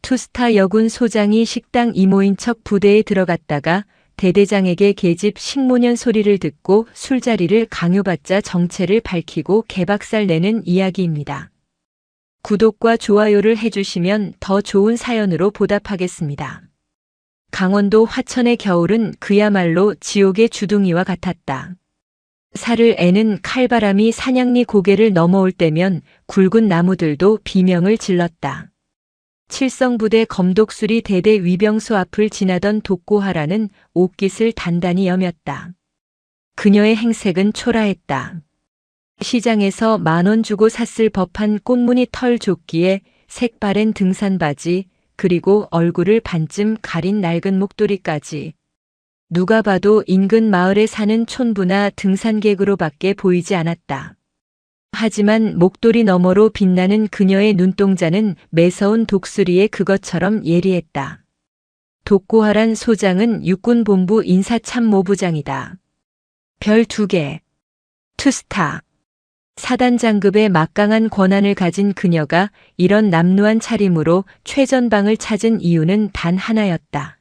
투스타 여군 소장이 식당 이모인 척 부대에 들어갔다가 대대장에게 계집 식모년 소리를 듣고 술자리를 강요받자 정체를 밝히고 개박살 내는 이야기입니다. 구독과 좋아요를 해주시면 더 좋은 사연으로 보답하겠습니다. 강원도 화천의 겨울은 그야말로 지옥의 주둥이와 같았다. 살을 애는 칼바람이 사냥리 고개를 넘어올 때면 굵은 나무들도 비명을 질렀다. 칠성부대 검독수리 대대 위병소 앞을 지나던 독고하라는 옷깃을 단단히 여몄다. 그녀의 행색은 초라했다. 시장에서 10,000원 주고 샀을 법한 꽃무늬 털 조끼에 색바랜 등산바지, 그리고 얼굴을 반쯤 가린 낡은 목도리까지. 누가 봐도 인근 마을에 사는 촌부나 등산객으로밖에 보이지 않았다. 하지만 목도리 너머로 빛나는 그녀의 눈동자는 매서운 독수리의 그것처럼 예리했다. 독고하란 소장은 육군본부 인사참모부장이다. 별 2개. 투스타. 사단장급의 막강한 권한을 가진 그녀가 이런 남루한 차림으로 최전방을 찾은 이유는 단 하나였다.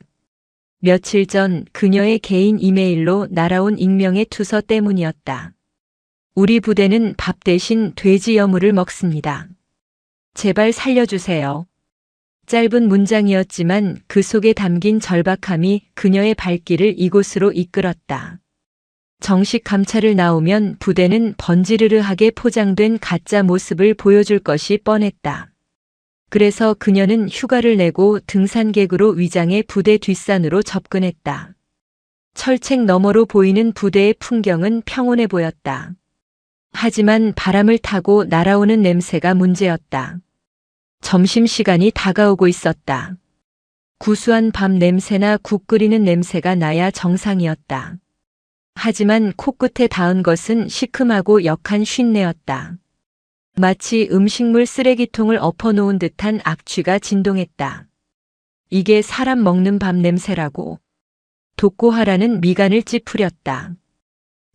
며칠 전 그녀의 개인 이메일로 날아온 익명의 투서 때문이었다. 우리 부대는 밥 대신 돼지 여물을 먹습니다. 제발 살려주세요. 짧은 문장이었지만 그 속에 담긴 절박함이 그녀의 발길을 이곳으로 이끌었다. 정식 감찰을 나오면 부대는 번지르르하게 포장된 가짜 모습을 보여줄 것이 뻔했다. 그래서 그녀는 휴가를 내고 등산객으로 위장해 부대 뒷산으로 접근했다. 철책 너머로 보이는 부대의 풍경은 평온해 보였다. 하지만 바람을 타고 날아오는 냄새가 문제였다. 점심시간이 다가오고 있었다. 구수한 밤 냄새나 국 끓이는 냄새가 나야 정상이었다. 하지만 코끝에 닿은 것은 시큼하고 역한 쉰내였다. 마치 음식물 쓰레기통을 엎어놓은 듯한 악취가 진동했다. 이게 사람 먹는 밤 냄새라고. 독고하라는 미간을 찌푸렸다.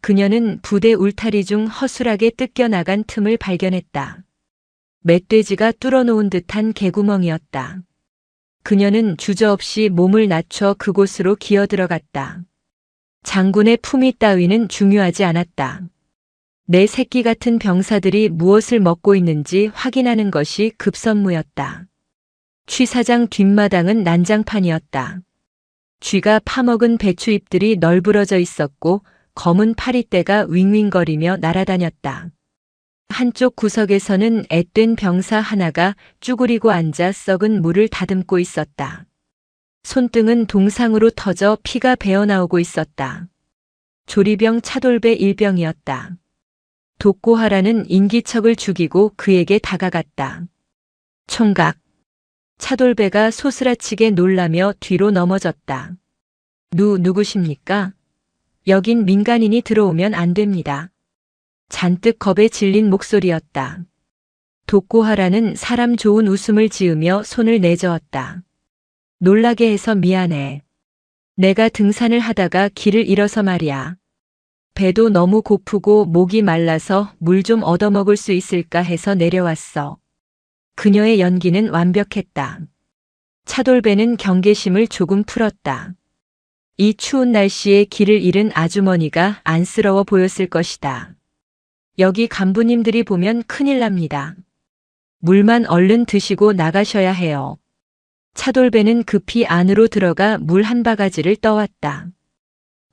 그녀는 부대 울타리 중 허술하게 뜯겨나간 틈을 발견했다. 멧돼지가 뚫어놓은 듯한 개구멍이었다. 그녀는 주저없이 몸을 낮춰 그곳으로 기어들어갔다. 장군의 품위 따위는 중요하지 않았다. 내 새끼 같은 병사들이 무엇을 먹고 있는지 확인하는 것이 급선무였다. 취 사장 뒷마당은 난장판이었다. 쥐가 파먹은 배추잎들이 널브러져 있었고 검은 파리떼가 윙윙거리며 날아다녔다. 한쪽 구석에서는 앳된 병사 하나가 쭈그리고 앉아 썩은 물을 다듬고 있었다. 손등은 동상으로 터져 피가 배어나오고 있었다. 조리병 차돌배 일병이었다. 독고하라는 인기척을 죽이고 그에게 다가갔다. 총각. 차돌배가 소스라치게 놀라며 뒤로 넘어졌다. 누구십니까? 여긴 민간인이 들어오면 안 됩니다. 잔뜩 겁에 질린 목소리였다. 독고하라는 사람 좋은 웃음을 지으며 손을 내저었다. 놀라게 해서 미안해. 내가 등산을 하다가 길을 잃어서 말이야. 배도 너무 고프고 목이 말라서 물 좀 얻어먹을 수 있을까 해서 내려왔어. 그녀의 연기는 완벽했다. 차돌배는 경계심을 조금 풀었다. 이 추운 날씨에 길을 잃은 아주머니가 안쓰러워 보였을 것이다. 여기 간부님들이 보면 큰일 납니다. 물만 얼른 드시고 나가셔야 해요. 차돌배는 급히 안으로 들어가 물 한 바가지를 떠왔다.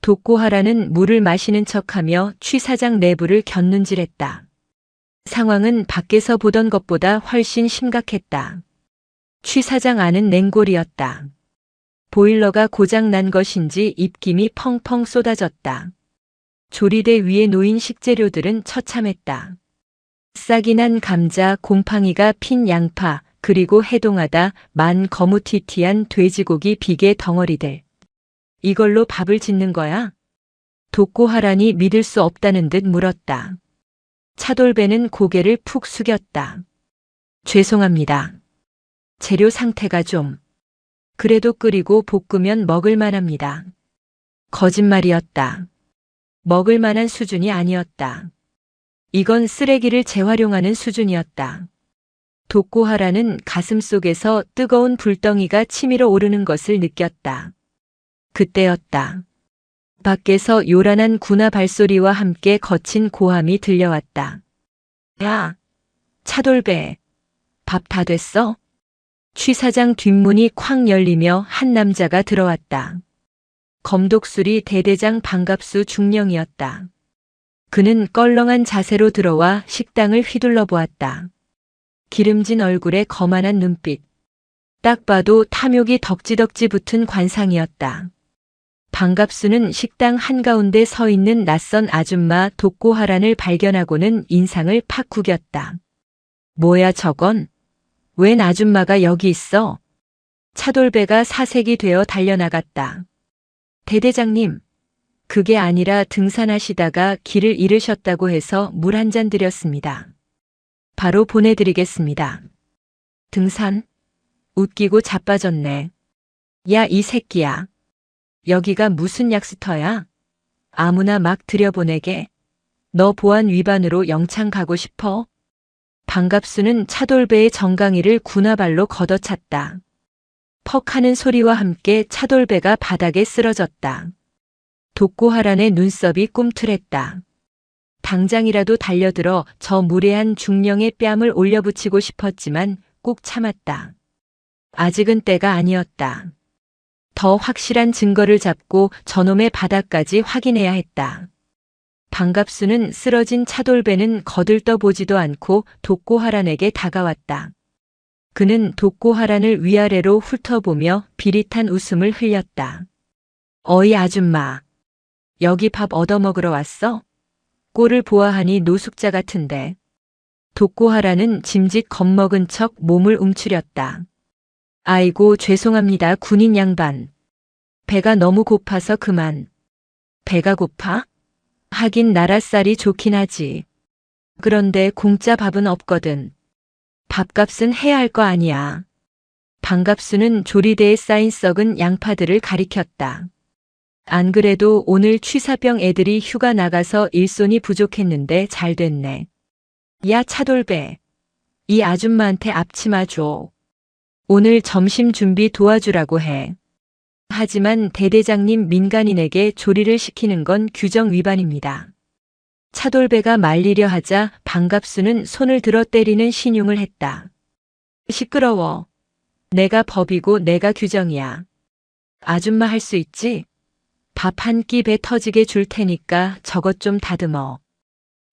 독고하라는 물을 마시는 척하며 취 사장 내부를 곁눈질했다. 상황은 밖에서 보던 것보다 훨씬 심각했다. 취 사장 안은 냉골이었다. 보일러가 고장 난 것인지 입김이 펑펑 쏟아졌다. 조리대 위에 놓인 식재료들은 처참했다. 싹이 난 감자, 곰팡이가 핀 양파, 그리고 해동하다 만 거무튀튀한 돼지고기 비계 덩어리들. 이걸로 밥을 짓는 거야? 독고하라니 믿을 수 없다는 듯 물었다. 차돌배는 고개를 푹 숙였다. 죄송합니다. 재료 상태가 좀. 그래도 끓이고 볶으면 먹을 만합니다. 거짓말이었다. 먹을 만한 수준이 아니었다. 이건 쓰레기를 재활용하는 수준이었다. 독고하라는 가슴속에서 뜨거운 불덩이가 치밀어 오르는 것을 느꼈다. 그때였다. 밖에서 요란한 군화 발소리와 함께 거친 고함이 들려왔다. 야, 차돌배, 밥 다 됐어? 취사장 뒷문이 쾅 열리며 한 남자가 들어왔다. 검독술이 대대장 반갑수 중령이었다. 그는 껄렁한 자세로 들어와 식당을 휘둘러 보았다. 기름진 얼굴에 거만한 눈빛. 딱 봐도 탐욕이 덕지덕지 붙은 관상이었다. 반갑수는 식당 한가운데 서 있는 낯선 아줌마 독고하란을 발견하고는 인상을 팍 구겼다. 뭐야 저건? 웬 아줌마가 여기 있어? 차돌배가 사색이 되어 달려나갔다. 대대장님, 그게 아니라 등산하시다가 길을 잃으셨다고 해서 물 한 잔 드렸습니다. 바로 보내드리겠습니다. 등산? 웃기고 자빠졌네. 야, 이 새끼야. 여기가 무슨 약수터야? 아무나 막 들여보내게. 너 보안 위반으로 영창 가고 싶어? 반갑수는 차돌배의 정강이를 군화발로 걷어찼다. 퍽 하는 소리와 함께 차돌배가 바닥에 쓰러졌다. 독고하란의 눈썹이 꿈틀했다. 당장이라도 달려들어 저 무례한 중령의 뺨을 올려붙이고 싶었지만 꾹 참았다. 아직은 때가 아니었다. 더 확실한 증거를 잡고 저놈의 바닥까지 확인해야 했다. 반갑수는 쓰러진 차돌배는 거들떠보지도 않고 독고하란에게 다가왔다. 그는 독고하란을 위아래로 훑어보며 비릿한 웃음을 흘렸다. 어이 아줌마, 여기 밥 얻어먹으러 왔어? 꼴을 보아하니 노숙자 같은데. 독고하란은 짐짓 겁먹은 척 몸을 움츠렸다. 아이고 죄송합니다 군인 양반. 배가 너무 고파서 그만. 배가 고파? 하긴 나랏살이 좋긴 하지. 그런데 공짜 밥은 없거든. 밥값은 해야 할 거 아니야. 반갑수는 조리대에 쌓인 썩은 양파들을 가리켰다. 안 그래도 오늘 취사병 애들이 휴가 나가서 일손이 부족했는데 잘 됐네. 야 차돌배, 이 아줌마한테 앞치마 줘. 오늘 점심 준비 도와주라고 해. 하지만 대대장님 민간인에게 조리를 시키는 건 규정 위반입니다. 차돌배가 말리려 하자 반갑수는 손을 들어 때리는 신용을 했다. 시끄러워. 내가 법이고 내가 규정이야. 아줌마 할 수 있지? 밥 한 끼 배 터지게 줄 테니까 저것 좀 다듬어.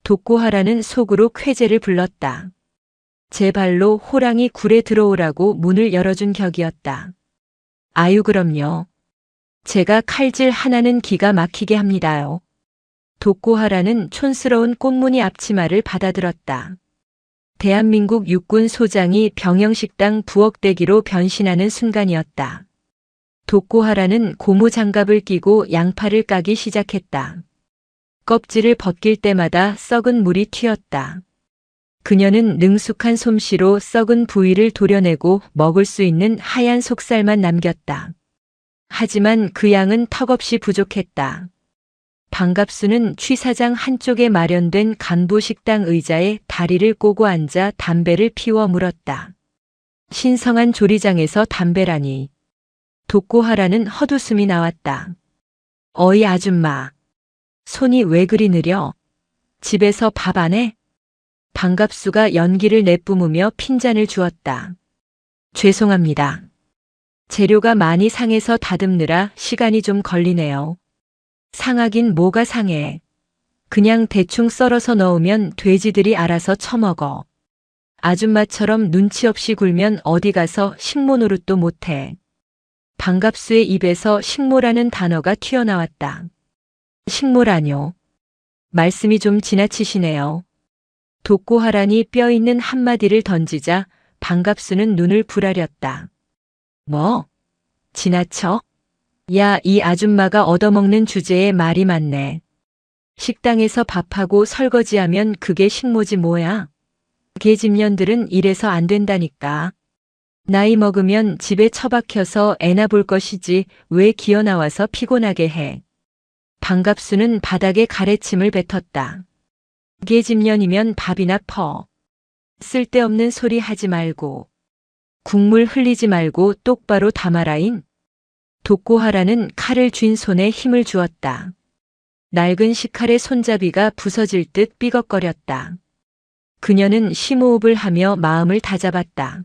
독고하라는 속으로 쾌재를 불렀다. 제 발로 호랑이 굴에 들어오라고 문을 열어준 격이었다. 아유 그럼요. 제가 칼질 하나는 기가 막히게 합니다요. 독고하라는 촌스러운 꽃무늬 앞치마를 받아들었다. 대한민국 육군 소장이 병영식당 부엌대기로 변신하는 순간이었다. 독고하라는 고무장갑을 끼고 양파를 까기 시작했다. 껍질을 벗길 때마다 썩은 물이 튀었다. 그녀는 능숙한 솜씨로 썩은 부위를 도려내고 먹을 수 있는 하얀 속살만 남겼다. 하지만 그 양은 턱없이 부족했다. 반갑수는 취사장 한쪽에 마련된 간부 식당 의자에 다리를 꼬고 앉아 담배를 피워 물었다. 신성한 조리장에서 담배라니. 독고하라는 헛웃음이 나왔다. 어이 아줌마. 손이 왜 그리 느려? 집에서 밥 안 해? 반갑수가 연기를 내뿜으며 핀잔을 주었다. 죄송합니다. 재료가 많이 상해서 다듬느라 시간이 좀 걸리네요. 상하긴 뭐가 상해. 그냥 대충 썰어서 넣으면 돼지들이 알아서 처먹어. 아줌마처럼 눈치 없이 굴면 어디 가서 식모 노릇도 못해. 반갑수의 입에서 식모라는 단어가 튀어나왔다. 식모라뇨. 말씀이 좀 지나치시네요. 독고하란이 뼈있는 한마디를 던지자 반갑수는 눈을 부라렸다. 뭐? 지나쳐? 야, 이 아줌마가 얻어먹는 주제에 말이 많네. 식당에서 밥하고 설거지하면 그게 식모지 뭐야? 계집년들은 이래서 안 된다니까. 나이 먹으면 집에 처박혀서 애나 볼 것이지 왜 기어나와서 피곤하게 해. 반갑수는 바닥에 가래침을 뱉었다. 계집년이면 밥이나 퍼. 쓸데없는 소리 하지 말고, 국물 흘리지 말고 똑바로 담아라잉. 독고하라는 칼을 쥔 손에 힘을 주었다. 낡은 식칼의 손잡이가 부서질 듯 삐걱거렸다. 그녀는 심호흡을 하며 마음을 다잡았다.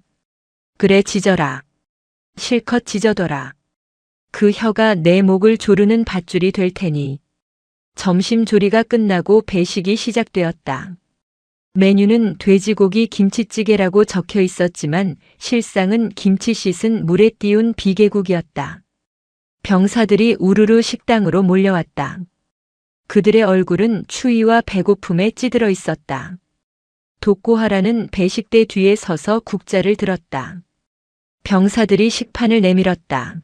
그래, 짖어라. 실컷 짖어둬라. 그 혀가 내 목을 조르는 밧줄이 될 테니. 점심 조리가 끝나고 배식이 시작되었다. 메뉴는 돼지고기 김치찌개라고 적혀 있었지만 실상은 김치 씻은 물에 띄운 비계국이었다. 병사들이 우르르 식당으로 몰려왔다. 그들의 얼굴은 추위와 배고픔에 찌들어 있었다. 독고하라는 배식대 뒤에 서서 국자를 들었다. 병사들이 식판을 내밀었다.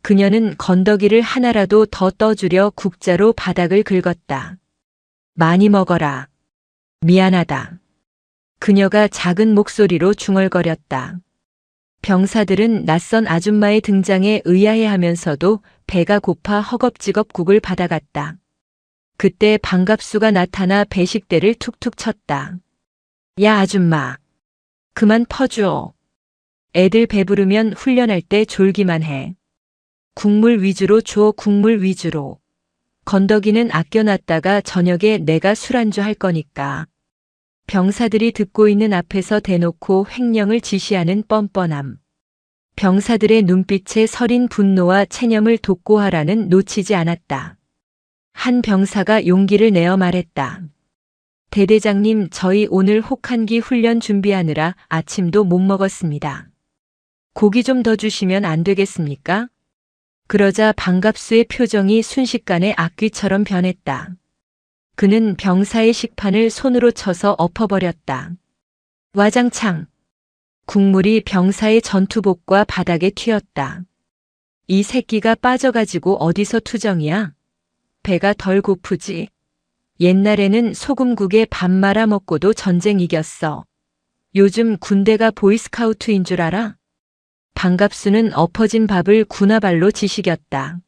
그녀는 건더기를 하나라도 더 떠주려 국자로 바닥을 긁었다. 많이 먹어라. 미안하다. 그녀가 작은 목소리로 중얼거렸다. 병사들은 낯선 아줌마의 등장에 의아해하면서도 배가 고파 허겁지겁 국을 받아갔다. 그때 반갑수가 나타나 배식대를 툭툭 쳤다. 야, 아줌마. 그만 퍼줘. 애들 배부르면 훈련할 때 졸기만 해. 국물 위주로 줘, 국물 위주로. 건더기는 아껴놨다가 저녁에 내가 술 안주 할 거니까. 병사들이 듣고 있는 앞에서 대놓고 횡령을 지시하는 뻔뻔함. 병사들의 눈빛에 서린 분노와 체념을 독고하라는 놓치지 않았다. 한 병사가 용기를 내어 말했다. 대대장님, 저희 오늘 혹한기 훈련 준비하느라 아침도 못 먹었습니다. 고기 좀 더 주시면 안 되겠습니까? 그러자 반갑수의 표정이 순식간에 악귀처럼 변했다. 그는 병사의 식판을 손으로 쳐서 엎어버렸다. 와장창. 국물이 병사의 전투복과 바닥에 튀었다. 이 새끼가 빠져가지고 어디서 투정이야? 배가 덜 고프지. 옛날에는 소금국에 밥 말아 먹고도 전쟁 이겼어. 요즘 군대가 보이스카우트인 줄 알아? 반갑수는 엎어진 밥을 군화발로 지시겼다.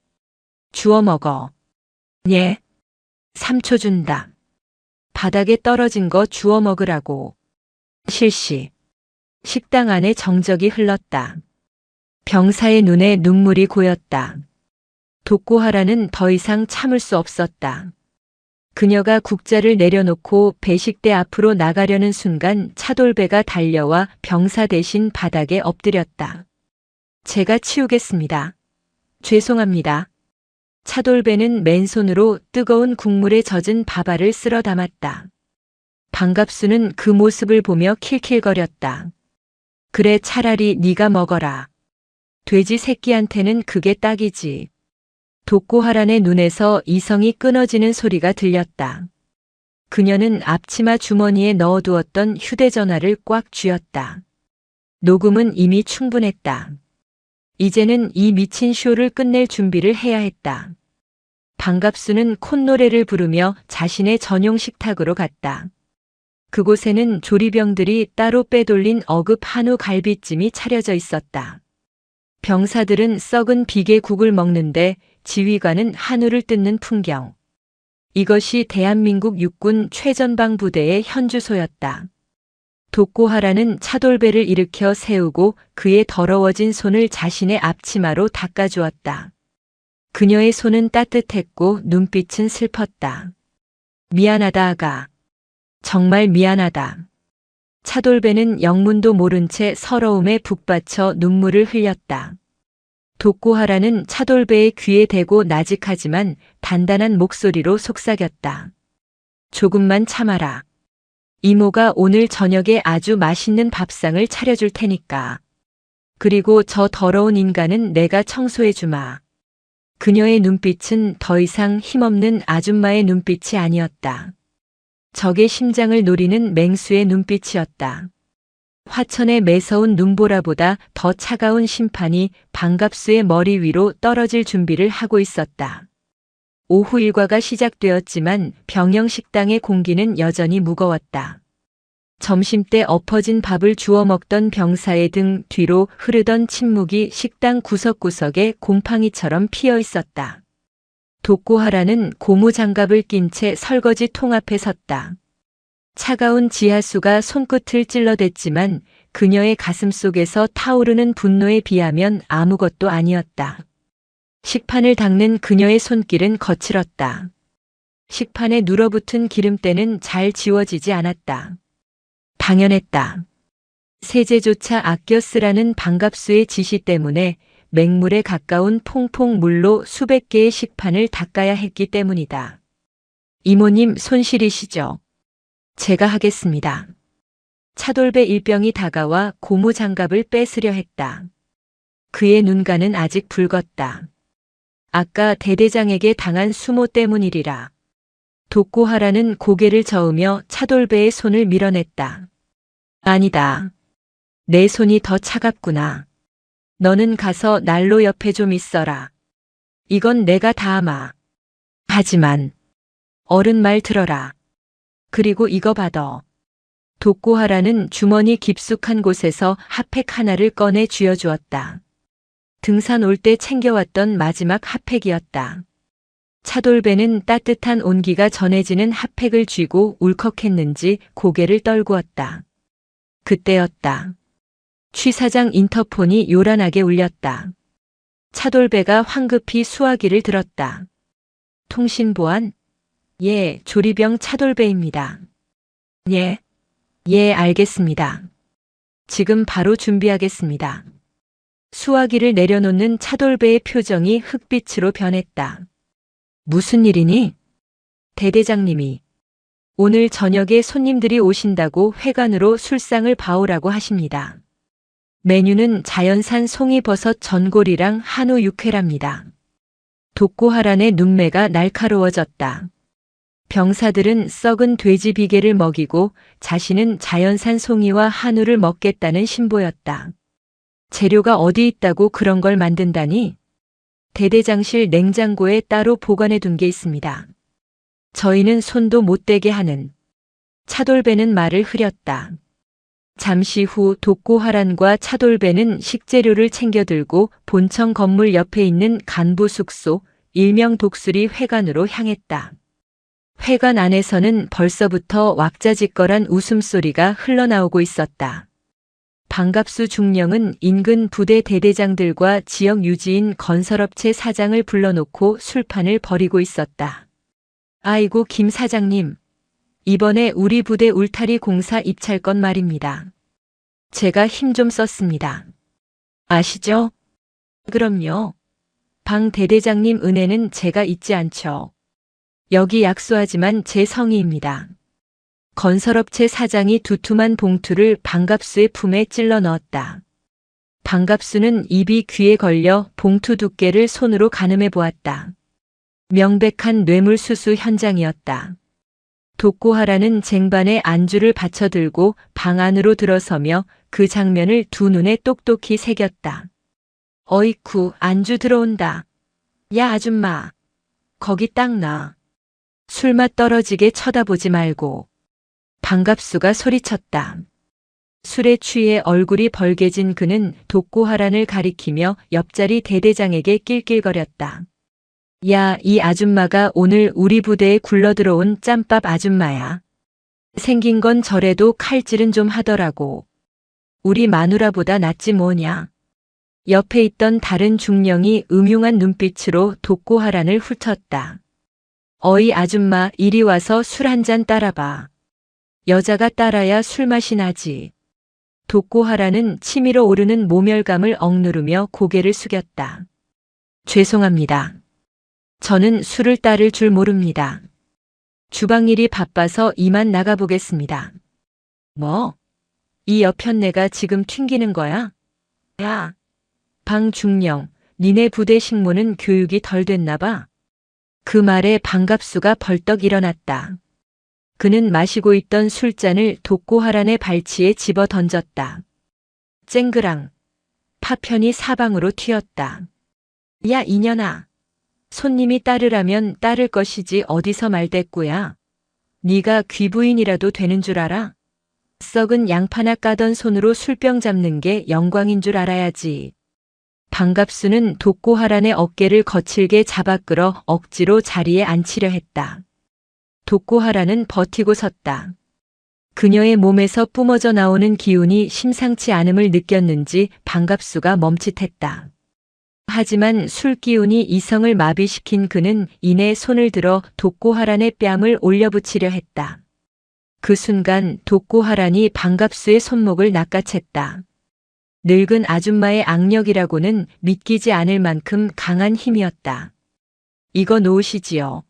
주워 먹어. 예. 3초 준다. 바닥에 떨어진 거 주워 먹으라고. 실시. 식당 안에 정적이 흘렀다. 병사의 눈에 눈물이 고였다. 독고하라는 더 이상 참을 수 없었다. 그녀가 국자를 내려놓고 배식대 앞으로 나가려는 순간 차돌배가 달려와 병사 대신 바닥에 엎드렸다. 제가 치우겠습니다. 죄송합니다. 차돌배는 맨손으로 뜨거운 국물에 젖은 밥알을 쓸어 담았다. 반갑수는 그 모습을 보며 킬킬거렸다. 그래, 차라리 네가 먹어라. 돼지 새끼한테는 그게 딱이지. 독고하란의 눈에서 이성이 끊어지는 소리가 들렸다. 그녀는 앞치마 주머니에 넣어두었던 휴대전화를 꽉 쥐었다. 녹음은 이미 충분했다. 이제는 이 미친 쇼를 끝낼 준비를 해야 했다. 반갑수는 콧노래를 부르며 자신의 전용 식탁으로 갔다. 그곳에는 조리병들이 따로 빼돌린 어급 한우 갈비찜이 차려져 있었다. 병사들은 썩은 비계국을 먹는데 지휘관은 한우를 뜯는 풍경. 이것이 대한민국 육군 최전방 부대의 현주소였다. 독고하라는 차돌배를 일으켜 세우고 그의 더러워진 손을 자신의 앞치마로 닦아주었다. 그녀의 손은 따뜻했고 눈빛은 슬펐다. 미안하다, 아가. 정말 미안하다. 차돌배는 영문도 모른 채 서러움에 북받쳐 눈물을 흘렸다. 독고하라는 차돌배의 귀에 대고 나직하지만 단단한 목소리로 속삭였다. 조금만 참아라. 이모가 오늘 저녁에 아주 맛있는 밥상을 차려줄 테니까. 그리고 저 더러운 인간은 내가 청소해주마. 그녀의 눈빛은 더 이상 힘없는 아줌마의 눈빛이 아니었다. 적의 심장을 노리는 맹수의 눈빛이었다. 화천의 매서운 눈보라보다 더 차가운 심판이 반갑수의 머리 위로 떨어질 준비를 하고 있었다. 오후 일과가 시작되었지만 병영 식당의 공기는 여전히 무거웠다. 점심때 엎어진 밥을 주워 먹던 병사의 등 뒤로 흐르던 침묵이 식당 구석구석에 곰팡이처럼 피어 있었다. 독고하라는 고무장갑을 낀 채 설거지 통 앞에 섰다. 차가운 지하수가 손끝을 찔러댔지만 그녀의 가슴 속에서 타오르는 분노에 비하면 아무것도 아니었다. 식판을 닦는 그녀의 손길은 거칠었다. 식판에 눌어붙은 기름때는 잘 지워지지 않았다. 당연했다. 세제조차 아껴 쓰라는 방갑수의 지시 때문에 맹물에 가까운 퐁퐁 물로 수백 개의 식판을 닦아야 했기 때문이다. 이모님 손실이시죠? 제가 하겠습니다. 차돌배 일병이 다가와 고무장갑을 뺏으려 했다. 그의 눈가는 아직 붉었다. 아까 대대장에게 당한 수모 때문이리라. 독고하라는 고개를 저으며 차돌배의 손을 밀어냈다. 아니다. 내 손이 더 차갑구나. 너는 가서 난로 옆에 좀 있어라. 이건 내가 다 하마. 하지만 어른 말 들어라. 그리고 이거 받어. 독고하라는 주머니 깊숙한 곳에서 핫팩 하나를 꺼내 쥐어주었다. 등산 올 때 챙겨왔던 마지막 핫팩이었다. 차돌배는 따뜻한 온기가 전해지는 핫팩을 쥐고 울컥했는지 고개를 떨구었다. 그때였다. 취사장 인터폰이 요란하게 울렸다. 차돌배가 황급히 수화기를 들었다. 통신보안? 예, 조리병 차돌배입니다. 예. 예, 알겠습니다. 지금 바로 준비하겠습니다. 수화기를 내려놓는 차돌배의 표정이 흑빛으로 변했다. 무슨 일이니? 대대장님이 오늘 저녁에 손님들이 오신다고 회관으로 술상을 봐오라고 하십니다. 메뉴는 자연산 송이버섯 전골이랑 한우 육회랍니다. 독고하란의 눈매가 날카로워졌다. 병사들은 썩은 돼지 비계를 먹이고 자신은 자연산 송이와 한우를 먹겠다는 신보였다. 재료가 어디 있다고 그런 걸 만든다니? 대대장실 냉장고에 따로 보관해 둔 게 있습니다. 저희는 손도 못 대게 하는. 차돌배는 말을 흐렸다. 잠시 후 독고하란과 차돌배는 식재료를 챙겨 들고 본청 건물 옆에 있는 간부 숙소 일명 독수리 회관으로 향했다. 회관 안에서는 벌써부터 왁자지껄한 웃음소리가 흘러나오고 있었다. 방갑수 중령은 인근 부대 대대장들과 지역 유지인 건설업체 사장을 불러놓고 술판을 벌이고 있었다. 아이고 김 사장님, 이번에 우리 부대 울타리 공사 입찰건 말입니다. 제가 힘 좀 썼습니다. 아시죠? 그럼요. 방 대대장님 은혜는 제가 잊지 않죠. 여기 약소하지만 제 성의입니다. 건설업체 사장이 두툼한 봉투를 방갑수의 품에 찔러 넣었다. 방갑수는 입이 귀에 걸려 봉투 두께를 손으로 가늠해 보았다. 명백한 뇌물수수 현장이었다. 독고하라는 쟁반에 안주를 받쳐들고 방 안으로 들어서며 그 장면을 두 눈에 똑똑히 새겼다. 어이쿠, 안주 들어온다. 야 아줌마, 거기 딱 놔. 술맛 떨어지게 쳐다보지 말고. 방갑수가 소리쳤다. 술에 취해 얼굴이 벌개진 그는 독고하란을 가리키며 옆자리 대대장에게 낄낄거렸다. 야, 이 아줌마가 오늘 우리 부대에 굴러들어온 짬밥 아줌마야. 생긴 건 저래도 칼질은 좀 하더라고. 우리 마누라보다 낫지 뭐냐. 옆에 있던 다른 중령이 음흉한 눈빛으로 독고하란을 훑었다. 어이 아줌마, 이리 와서 술 한 잔 따라봐. 여자가 따라야 술맛이 나지. 독고하라는 치밀어 오르는 모멸감을 억누르며 고개를 숙였다. 죄송합니다. 저는 술을 따를 줄 모릅니다. 주방일이 바빠서 이만 나가보겠습니다. 뭐? 이 여편네가 지금 튕기는 거야? 야, 방중령, 니네 부대 식모는 교육이 덜 됐나 봐. 그 말에 방갑수가 벌떡 일어났다. 그는 마시고 있던 술잔을 독고하란의 발치에 집어 던졌다. 쨍그랑. 파편이 사방으로 튀었다. 야 이년아. 손님이 따르라면 따를 것이지 어디서 말대꾸야. 네가 귀부인이라도 되는 줄 알아? 썩은 양파나 까던 손으로 술병 잡는 게 영광인 줄 알아야지. 방갑수는 독고하란의 어깨를 거칠게 잡아 끌어 억지로 자리에 앉히려 했다. 독고하란은 버티고 섰다. 그녀의 몸에서 뿜어져 나오는 기운이 심상치 않음을 느꼈는지 반갑수가 멈칫했다. 하지만 술 기운이 이성을 마비시킨 그는 이내 손을 들어 독고하란의 뺨을 올려붙이려 했다. 그 순간 독고하란이 반갑수의 손목을 낚아챘다. 늙은 아줌마의 악력이라고는 믿기지 않을 만큼 강한 힘이었다. 이거 놓으시지요.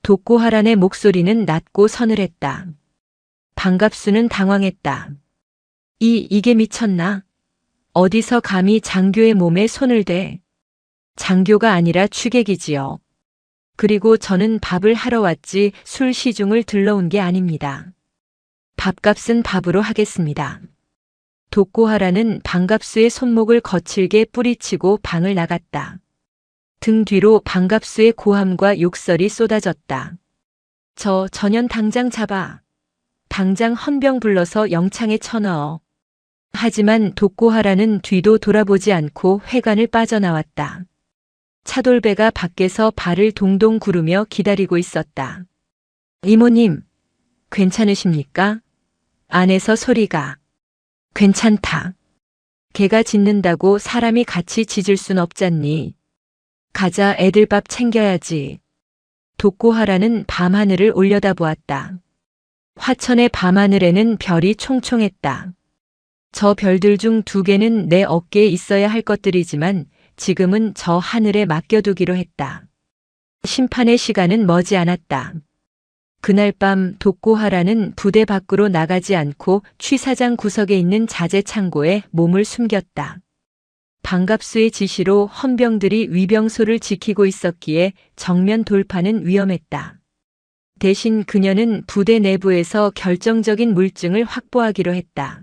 독고하란의 목소리는 낮고 서늘했다. 반갑수는 당황했다. 이게 미쳤나? 어디서 감히 장교의 몸에 손을 대? 장교가 아니라 취객이지요. 그리고 저는 밥을 하러 왔지 술 시중을 들러온 게 아닙니다. 밥값은 밥으로 하겠습니다. 독고하라는 반갑수의 손목을 거칠게 뿌리치고 방을 나갔다. 등 뒤로 반갑수의 고함과 욕설이 쏟아졌다. 저 전현 당장 잡아. 당장 헌병 불러서 영창에 쳐넣어. 하지만 독고하라는 뒤도 돌아보지 않고 회관을 빠져나왔다. 차돌배가 밖에서 발을 동동 구르며 기다리고 있었다. 이모님, 괜찮으십니까? 안에서 소리가. 괜찮다. 개가 짖는다고 사람이 같이 짖을 순 없잖니. 가자, 애들 밥 챙겨야지. 독고하라는 밤하늘을 올려다보았다. 화천의 밤하늘에는 별이 총총했다. 저 별들 중 2개는 내 어깨에 있어야 할 것들이지만 지금은 저 하늘에 맡겨두기로 했다. 심판의 시간은 머지 않았다. 그날 밤 독고하라는 부대 밖으로 나가지 않고 취사장 구석에 있는 자재 창고에 몸을 숨겼다. 반갑수의 지시로 헌병들이 위병소를 지키고 있었기에 정면 돌파는 위험했다. 대신 그녀는 부대 내부에서 결정적인 물증을 확보하기로 했다.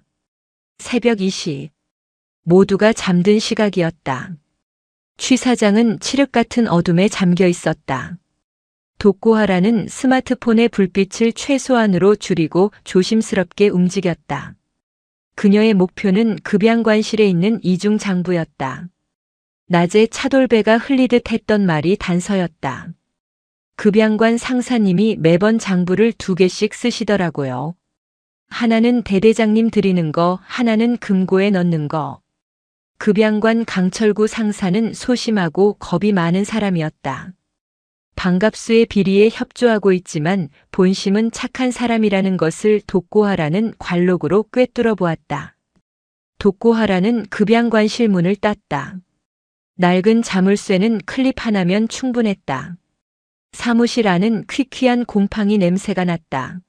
새벽 2시. 모두가 잠든 시각이었다. 취사장은 칠흑 같은 어둠에 잠겨 있었다. 독고하라는 스마트폰의 불빛을 최소한으로 줄이고 조심스럽게 움직였다. 그녀의 목표는 급양관실에 있는 이중 장부였다. 낮에 차돌배가 흘리듯 했던 말이 단서였다. 급양관 상사님이 매번 장부를 2개씩 쓰시더라고요. 하나는 대대장님 드리는 거, 하나는 금고에 넣는 거. 급양관 강철구 상사는 소심하고 겁이 많은 사람이었다. 반갑수의 비리에 협조하고 있지만 본심은 착한 사람이라는 것을 독고하라는 관록으로 꿰뚫어 보았다. 독고하라는 급양관실 문을 땄다. 낡은 자물쇠는 클립 하나면 충분했다. 사무실 안은 퀴퀴한 곰팡이 냄새가 났다.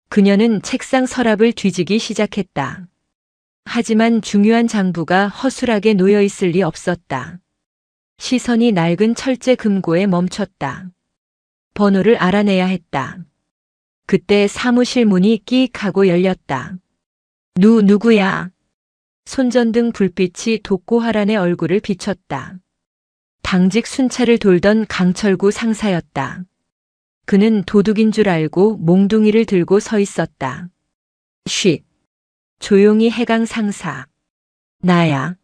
그녀는 책상 서랍을 뒤지기 시작했다. 하지만 중요한 장부가 허술하게 놓여 있을 리 없었다. 시선이 낡은 철제 금고에 멈췄다. 번호를 알아내야 했다. 그때 사무실 문이 끼익 하고 열렸다. 누구야? 손전등 불빛이 독고하란의 얼굴을 비췄다. 당직 순찰을 돌던 강철구 상사였다. 그는 도둑인 줄 알고 몽둥이를 들고 서 있었다. 쉿. 조용히 해강 상사. 나야.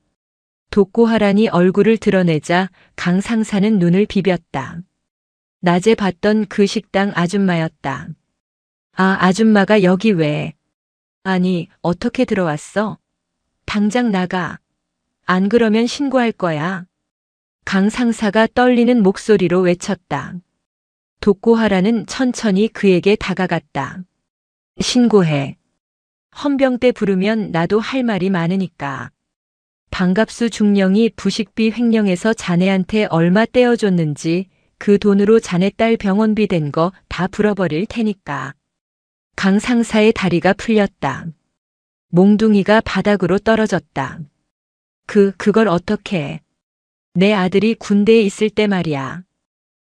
독고하란이 얼굴을 드러내자 강 상사는 눈을 비볐다. 낮에 봤던 그 식당 아줌마였다. 아, 아줌마가 여기 왜? 아니, 어떻게 들어왔어? 당장 나가. 안 그러면 신고할 거야. 강 상사가 떨리는 목소리로 외쳤다. 독고하라는 천천히 그에게 다가갔다. 신고해. 헌병대 부르면 나도 할 말이 많으니까. 반갑수 중령이 부식비 횡령해서 자네한테 얼마 떼어줬는지 그 돈으로 자네 딸 병원비 된 거 다 불어버릴 테니까. 강 상사의 다리가 풀렸다. 몽둥이가 바닥으로 떨어졌다. 그걸 어떻게? 내 아들이 군대에 있을 때 말이야.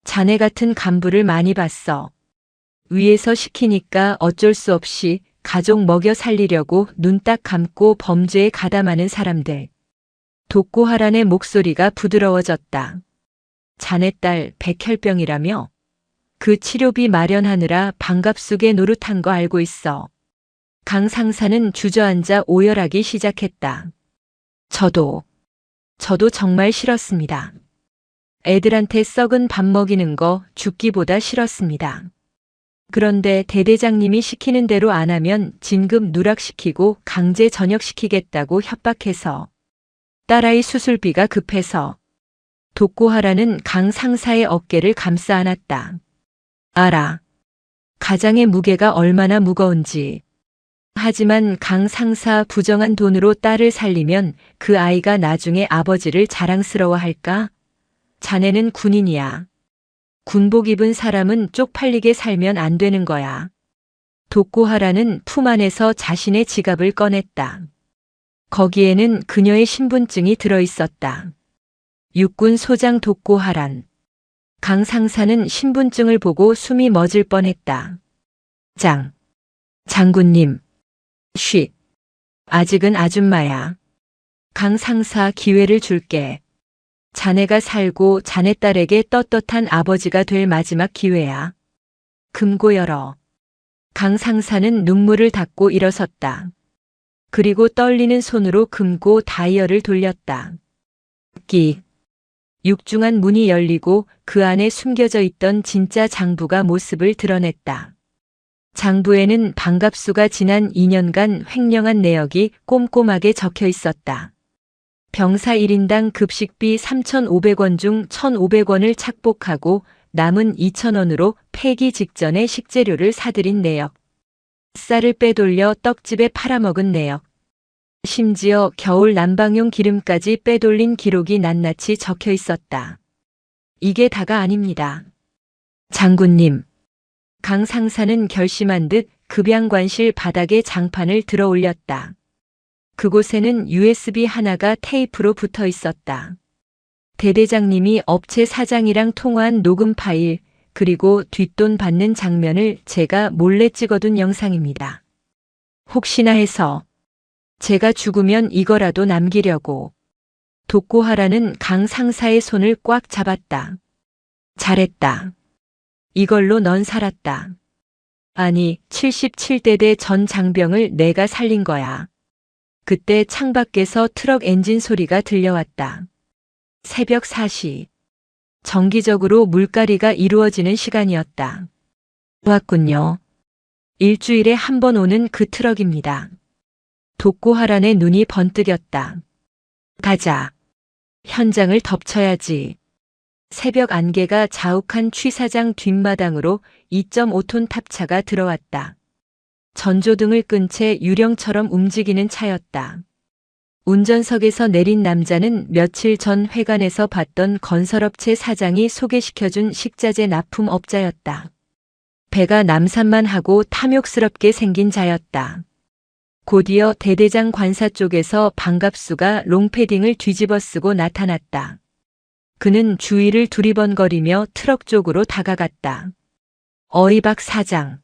자네 같은 간부를 많이 봤어. 위에서 시키니까 어쩔 수 없이 가족 먹여 살리려고 눈 딱 감고 범죄에 가담하는 사람들. 독고하란의 목소리가 부드러워졌다. 자네 딸 백혈병이라며? 그 치료비 마련하느라 반갑수게 노릇한 거 알고 있어. 강 상사는 주저앉아 오열하기 시작했다. 저도 정말 싫었습니다. 애들한테 썩은 밥 먹이는 거 죽기보다 싫었습니다. 그런데 대대장님이 시키는 대로 안 하면 진급 누락시키고 강제 전역시키겠다고 협박해서 딸아이 수술비가 급해서 독고하라는 강 상사의 어깨를 감싸 안았다. 알아. 가장의 무게가 얼마나 무거운지. 하지만 강 상사 부정한 돈으로 딸을 살리면 그 아이가 나중에 아버지를 자랑스러워할까? 자네는 군인이야. 군복 입은 사람은 쪽팔리게 살면 안 되는 거야. 독고하라는 품 안에서 자신의 지갑을 꺼냈다. 거기에는 그녀의 신분증이 들어있었다. 육군 소장 독고하란. 강 상사는 신분증을 보고 숨이 멎을 뻔했다. 장군님. 쉬. 아직은 아줌마야. 강 상사 기회를 줄게. 자네가 살고 자네 딸에게 떳떳한 아버지가 될 마지막 기회야. 금고 열어. 강 상사는 눈물을 닦고 일어섰다. 그리고 떨리는 손으로 금고 다이얼을 돌렸다. 육중한 문이 열리고 그 안에 숨겨져 있던 진짜 장부가 모습을 드러냈다. 장부에는 반갑수가 지난 2년간 횡령한 내역이 꼼꼼하게 적혀 있었다. 병사 1인당 급식비 3,500원 중 1,500원을 착복하고 남은 2,000원으로 폐기 직전에 식재료를 사들인 내역. 쌀을 빼돌려 떡집에 팔아먹은 내역. 심지어 겨울 난방용 기름까지 빼돌린 기록이 낱낱이 적혀 있었다. 이게 다가 아닙니다. 장군님. 강 상사는 결심한 듯 급양관실 바닥에 장판을 들어 올렸다. 그곳에는 USB 하나가 테이프로 붙어 있었다. 대대장님이 업체 사장이랑 통화한 녹음 파일, 그리고 뒷돈 받는 장면을 제가 몰래 찍어둔 영상입니다. 혹시나 해서 제가 죽으면 이거라도 남기려고. 독고하라는 강 상사의 손을 꽉 잡았다. 잘했다. 이걸로 넌 살았다. 아니, 77대대 전 장병을 내가 살린 거야. 그때 창밖에서 트럭 엔진 소리가 들려왔다. 새벽 4시. 정기적으로 물갈이가 이루어지는 시간이었다. 왔군요. 일주일에 한 번 오는 그 트럭입니다. 독고하란의 눈이 번뜩였다. 가자. 현장을 덮쳐야지. 새벽 안개가 자욱한 취사장 뒷마당으로 2.5톤 탑차가 들어왔다. 전조등을 끈 채 유령처럼 움직이는 차였다. 운전석에서 내린 남자는 며칠 전 회관에서 봤던 건설업체 사장이 소개시켜준 식자재 납품업자였다. 배가 남산만 하고 탐욕스럽게 생긴 자였다. 곧이어 대대장 관사 쪽에서 반갑수가 롱패딩을 뒤집어 쓰고 나타났다. 그는 주위를 두리번거리며 트럭 쪽으로 다가갔다. 어이 박 사장.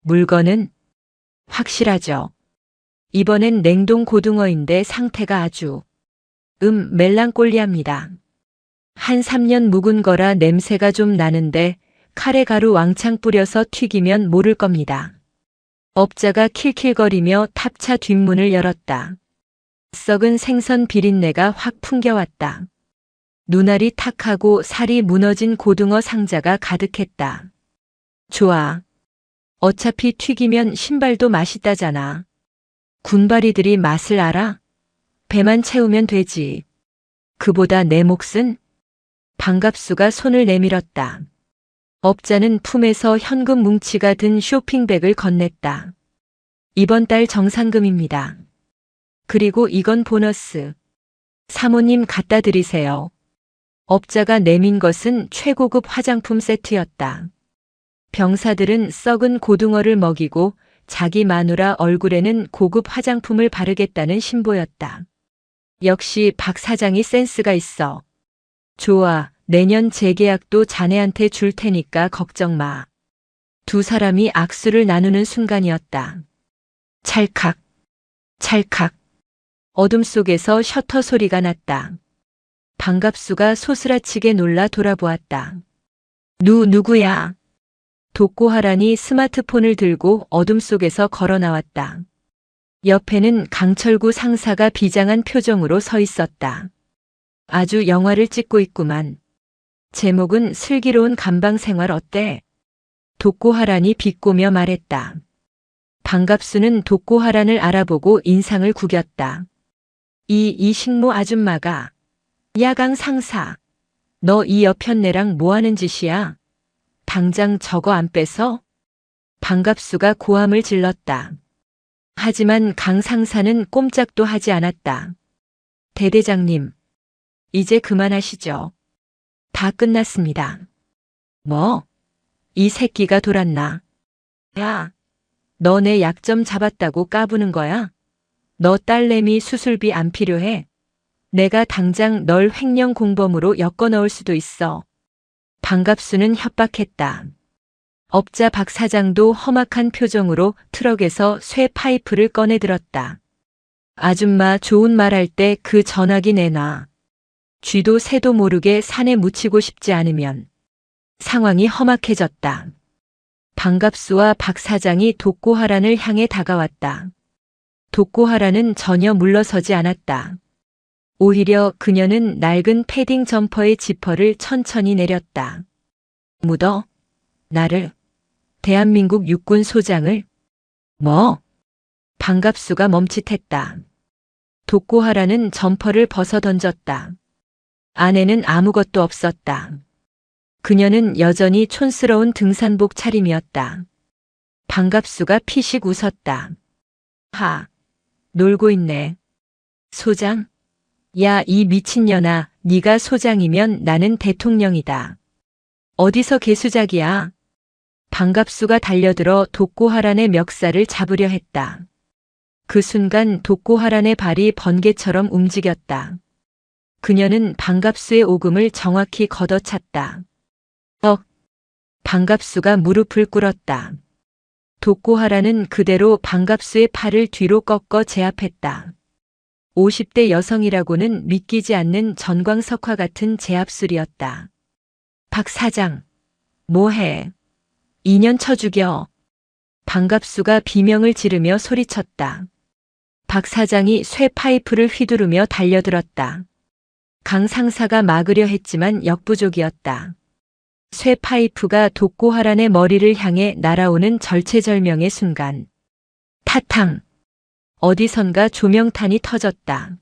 물건은? 확실하죠. 이번엔 냉동 고등어인데 상태가 아주 멜랑꼴리합니다. 한 3년 묵은 거라 냄새가 좀 나는데 카레가루 왕창 뿌려서 튀기면 모를 겁니다. 업자가 킬킬거리며 탑차 뒷문을 열었다. 썩은 생선 비린내가 확 풍겨왔다. 눈알이 탁하고 살이 무너진 고등어 상자가 가득했다. 좋아. 어차피 튀기면 신발도 맛있다잖아. 군바리들이 맛을 알아? 배만 채우면 되지. 그보다 내 몫은? 반갑수가 손을 내밀었다. 업자는 품에서 현금 뭉치가 든 쇼핑백을 건넸다. 이번 달 정산금입니다. 그리고 이건 보너스. 사모님 갖다 드리세요. 업자가 내민 것은 최고급 화장품 세트였다. 병사들은 썩은 고등어를 먹이고 자기 마누라 얼굴에는 고급 화장품을 바르겠다는 신보였다. 역시 박 사장이 센스가 있어. 좋아, 내년 재계약도 자네한테 줄 테니까 걱정 마. 두 사람이 악수를 나누는 순간이었다. 찰칵, 찰칵. 어둠 속에서 셔터 소리가 났다. 반갑수가 소스라치게 놀라 돌아보았다. 누구야? 독고하란이 스마트폰을 들고 어둠 속에서 걸어 나왔다. 옆에는 강철구 상사가 비장한 표정으로 서 있었다. 아주 영화를 찍고 있구만. 제목은 슬기로운 감방 생활 어때? 독고하란이 비꼬며 말했다. 반갑수는 독고하란을 알아보고 인상을 구겼다. 이식모 아줌마가. 야강 상사. 너 이 여편네랑 뭐하는 짓이야? 당장 저거 안 뺏어? 반갑수가 고함을 질렀다. 하지만 강 상사는 꼼짝도 하지 않았다. 대대장님, 이제 그만하시죠. 다 끝났습니다. 뭐? 이 새끼가 돌았나? 야, 너 내 약점 잡았다고 까부는 거야? 너 딸내미 수술비 안 필요해? 내가 당장 널 횡령 공범으로 엮어 넣을 수도 있어. 반갑수는 협박했다. 업자 박 사장도 험악한 표정으로 트럭에서 쇠 파이프를 꺼내 들었다. 아줌마 좋은 말 할 때 그 전화기 내놔. 쥐도 새도 모르게 산에 묻히고 싶지 않으면. 상황이 험악해졌다. 반갑수와 박 사장이 독고하란을 향해 다가왔다. 독고하란은 전혀 물러서지 않았다. 오히려 그녀는 낡은 패딩 점퍼의 지퍼를 천천히 내렸다. 묻어? 나를? 대한민국 육군 소장을? 뭐? 반갑수가 멈칫했다. 독고하란은 점퍼를 벗어 던졌다. 안에는 아무것도 없었다. 그녀는 여전히 촌스러운 등산복 차림이었다. 반갑수가 피식 웃었다. 하, 놀고 있네. 소장? 야, 이 미친년아, 네가 소장이면 나는 대통령이다. 어디서 개수작이야? 반갑수가 달려들어 독고하란의 멱살을 잡으려 했다. 그 순간 독고하란의 발이 번개처럼 움직였다. 그녀는 반갑수의 오금을 정확히 걷어찼다. 반갑수가 무릎을 꿇었다. 독고하란은 그대로 반갑수의 팔을 뒤로 꺾어 제압했다. 50대 여성이라고는 믿기지 않는 전광석화 같은 제압술이었다. 박 사장, 뭐해? 2년 쳐 죽여. 반갑수가 비명을 지르며 소리쳤다. 박 사장이 쇠 파이프를 휘두르며 달려들었다. 강 상사가 막으려 했지만 역부족이었다. 쇠 파이프가 독고하란의 머리를 향해 날아오는 절체절명의 순간. 타탕! 어디선가 조명탄이 터졌다.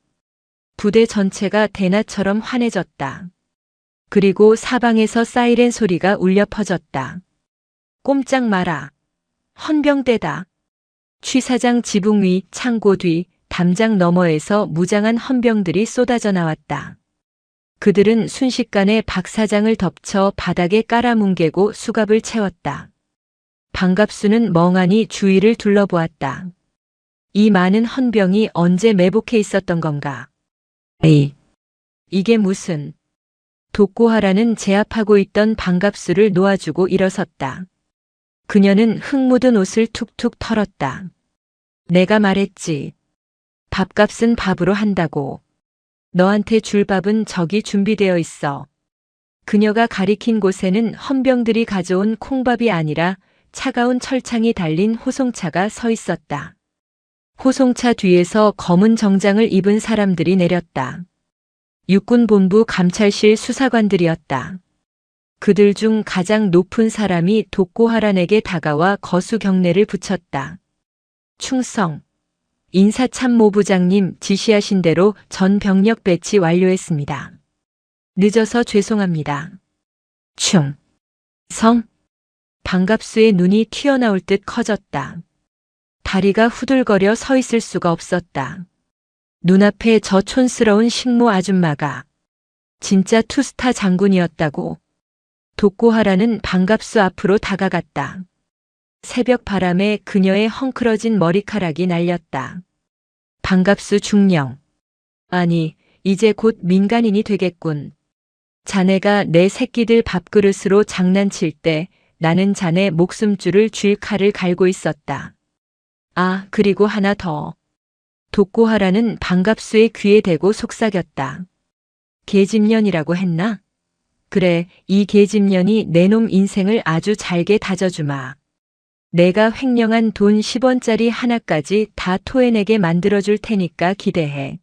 부대 전체가 대낮처럼 환해졌다. 그리고 사방에서 사이렌 소리가 울려 퍼졌다. 꼼짝 마라. 헌병대다. 취사장 지붕 위, 창고 뒤, 담장 너머에서 무장한 헌병들이 쏟아져 나왔다. 그들은 순식간에 박 사장을 덮쳐 바닥에 깔아뭉개고 수갑을 채웠다. 반갑수는 멍하니 주위를 둘러보았다. 이 많은 헌병이 언제 매복해 있었던 건가? 에이, 이게 무슨... 독고하란은 제압하고 있던 반갑수를 놓아주고 일어섰다. 그녀는 흙 묻은 옷을 툭툭 털었다. 내가 말했지. 밥값은 밥으로 한다고. 너한테 줄 밥은 저기 준비되어 있어. 그녀가 가리킨 곳에는 헌병들이 가져온 콩밥이 아니라 차가운 철창이 달린 호송차가 서 있었다. 호송차 뒤에서 검은 정장을 입은 사람들이 내렸다. 육군본부 감찰실 수사관들이었다. 그들 중 가장 높은 사람이 독고하란에게 다가와 거수 경례를 붙였다. 충성. 인사참모부장님 지시하신 대로 전 병력 배치 완료했습니다. 늦어서 죄송합니다. 충성. 반갑수의 눈이 튀어나올 듯 커졌다. 다리가 후들거려 서 있을 수가 없었다. 눈앞에 저 촌스러운 식모 아줌마가 진짜 투스타 장군이었다고. 독고하란은 반갑수 앞으로 다가갔다. 새벽 바람에 그녀의 헝클어진 머리카락이 날렸다. 반갑수 중령. 아니, 이제 곧 민간인이 되겠군. 자네가 내 새끼들 밥그릇으로 장난칠 때 나는 자네 목숨줄을 쥘 칼을 갈고 있었다. 아, 그리고 하나 더. 독고하란은 반갑수의 귀에 대고 속삭였다. 계집년이라고 했나? 그래, 이 계집년이 내 놈 인생을 아주 잘게 다져주마. 내가 횡령한 돈 10원짜리 하나까지 다 토해내게 만들어줄 테니까 기대해.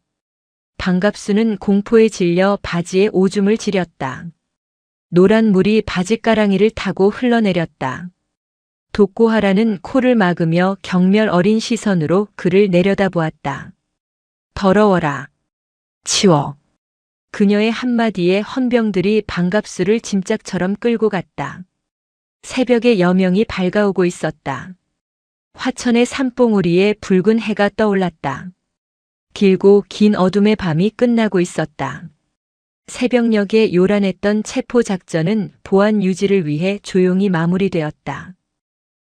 반갑수는 공포에 질려 바지에 오줌을 지렸다. 노란 물이 바지가랑이를 타고 흘러내렸다. 독고하라는 코를 막으며 경멸 어린 시선으로 그를 내려다보았다. 더러워라. 치워. 그녀의 한마디에 헌병들이 반갑수를 짐짝처럼 끌고 갔다. 새벽의 여명이 밝아오고 있었다. 화천의 산봉우리에 붉은 해가 떠올랐다. 길고 긴 어둠의 밤이 끝나고 있었다. 새벽녘에 요란했던 체포 작전은 보안 유지를 위해 조용히 마무리되었다.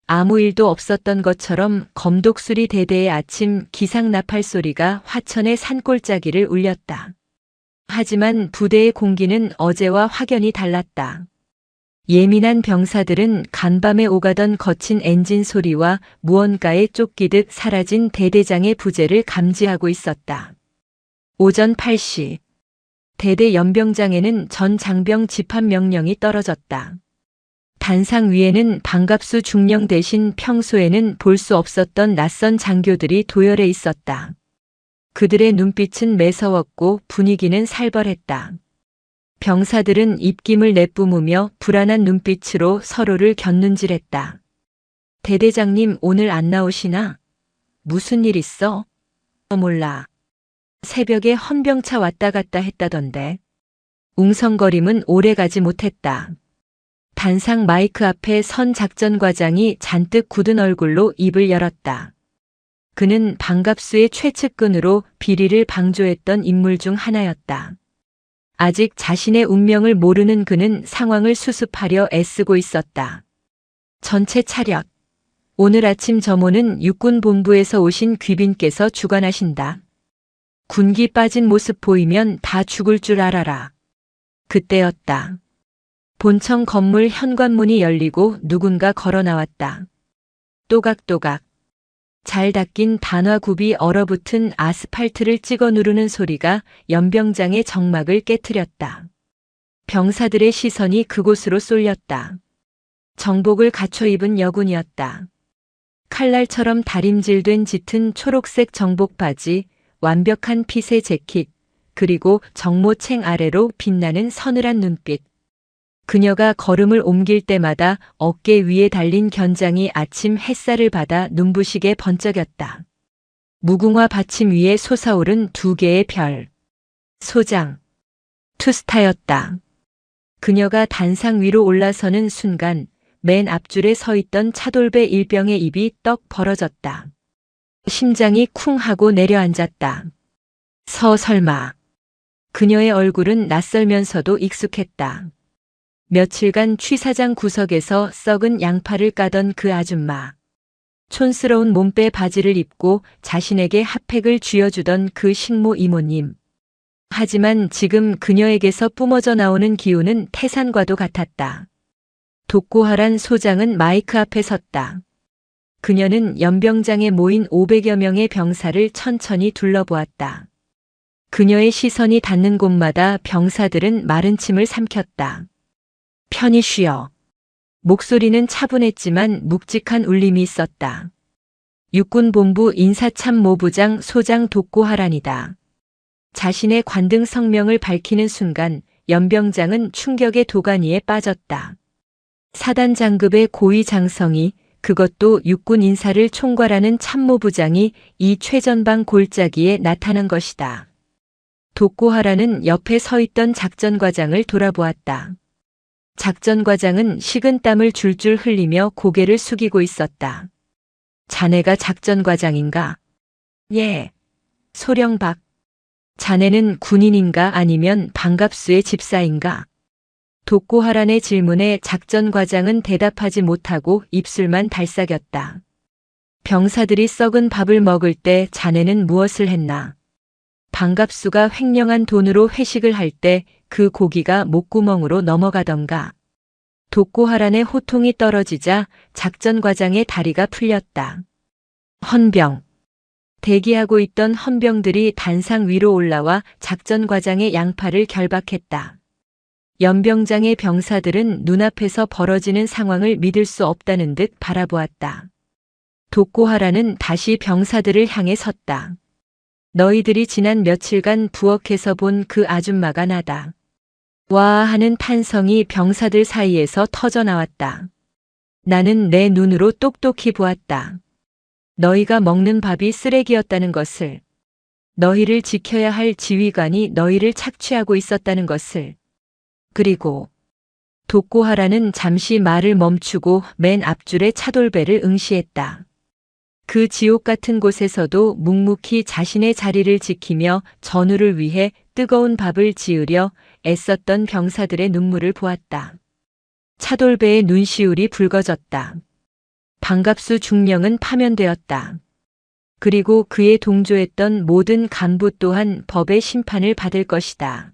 아무 일도 없었던 것처럼 검독수리 대대의 아침 기상 나팔 소리가 화천의 산골짜기를 울렸다. 하지만 부대의 공기는 어제와 확연히 달랐다. 예민한 병사들은 간밤에 오가던 거친 엔진 소리와 무언가에 쫓기듯 사라진 대대장의 부재를 감지하고 있었다. 오전 8시. 대대 연병장에는 전 장병 집합 명령이 떨어졌다. 단상 위에는 반갑수 중령 대신 평소에는 볼 수 없었던 낯선 장교들이 도열해 있었다. 그들의 눈빛은 매서웠고 분위기는 살벌했다. 병사들은 입김을 내뿜으며 불안한 눈빛으로 서로를 곁눈질했다. 대대장님 오늘 안 나오시나? 무슨 일 있어? 몰라. 새벽에 헌병차 왔다 갔다 했다던데. 웅성거림은 오래가지 못했다. 단상 마이크 앞에 선 작전과장이 잔뜩 굳은 얼굴로 입을 열었다. 그는 반갑수의 최측근으로 비리를 방조했던 인물 중 하나였다. 아직 자신의 운명을 모르는 그는 상황을 수습하려 애쓰고 있었다. 전체 차렷. 오늘 아침 점호는 육군본부에서 오신 귀빈께서 주관하신다. 군기 빠진 모습 보이면 다 죽을 줄 알아라. 그때였다. 본청 건물 현관문이 열리고 누군가 걸어 나왔다. 또각또각. 잘 닦인 단화굽이 얼어붙은 아스팔트를 찍어 누르는 소리가 연병장의 정막을 깨트렸다. 병사들의 시선이 그곳으로 쏠렸다. 정복을 갖춰 입은 여군이었다. 칼날처럼 다림질된 짙은 초록색 정복 바지, 완벽한 핏의 재킷, 그리고 정모챙 아래로 빛나는 서늘한 눈빛. 그녀가 걸음을 옮길 때마다 어깨 위에 달린 견장이 아침 햇살을 받아 눈부시게 번쩍였다. 무궁화 받침 위에 솟아오른 두 개의 별. 소장. 투스타였다. 그녀가 단상 위로 올라서는 순간 맨 앞줄에 서 있던 차돌배 일병의 입이 떡 벌어졌다. 심장이 쿵 하고 내려앉았다. 설마. 그녀의 얼굴은 낯설면서도 익숙했다. 며칠간 취사장 구석에서 썩은 양파를 까던 그 아줌마. 촌스러운 몸빼 바지를 입고 자신에게 핫팩을 쥐어주던 그 식모 이모님. 하지만 지금 그녀에게서 뿜어져 나오는 기운은 태산과도 같았다. 독고하란 소장은 마이크 앞에 섰다. 그녀는 연병장에 모인 500여 명의 병사를 천천히 둘러보았다. 그녀의 시선이 닿는 곳마다 병사들은 마른 침을 삼켰다. 편히 쉬어. 목소리는 차분했지만 묵직한 울림이 있었다. 육군본부 인사참모부장 소장 독고하란이다. 자신의 관등 성명을 밝히는 순간 연병장은 충격의 도가니에 빠졌다. 사단 장급의 고위 장성이, 그것도 육군 인사를 총괄하는 참모부장이 이 최전방 골짜기에 나타난 것이다. 독고하라는 옆에 서 있던 작전과장을 돌아보았다. 작전과장은 식은땀을 줄줄 흘리며 고개를 숙이고 있었다. 자네가 작전과장인가? 예. 소령박. 자네는 군인인가 아니면 반갑수의 집사인가? 독고하란의 질문에 작전과장은 대답하지 못하고 입술만 달싹였다. 병사들이 썩은 밥을 먹을 때 자네는 무엇을 했나? 반갑수가 횡령한 돈으로 회식을 할 때 그 고기가 목구멍으로 넘어가던가. 독고하란의 호통이 떨어지자 작전과장의 다리가 풀렸다. 헌병. 대기하고 있던 헌병들이 단상 위로 올라와 작전과장의 양팔을 결박했다. 연병장의 병사들은 눈앞에서 벌어지는 상황을 믿을 수 없다는 듯 바라보았다. 독고하라는 다시 병사들을 향해 섰다. 너희들이 지난 며칠간 부엌에서 본 그 아줌마가 나다. 와 하는 탄성이 병사들 사이에서 터져 나왔다. 나는 내 눈으로 똑똑히 보았다. 너희가 먹는 밥이 쓰레기였다는 것을, 너희를 지켜야 할 지휘관이 너희를 착취하고 있었다는 것을, 그리고 독고하라는 잠시 말을 멈추고 맨 앞줄에 차돌배를 응시했다. 그 지옥 같은 곳에서도 묵묵히 자신의 자리를 지키며 전우를 위해 뜨거운 밥을 지으려 애썼던 병사들의 눈물을 보았다. 차돌배의 눈시울이 붉어졌다. 반갑수 중령은 파면되었다. 그리고 그에 동조했던 모든 간부 또한 법의 심판을 받을 것이다.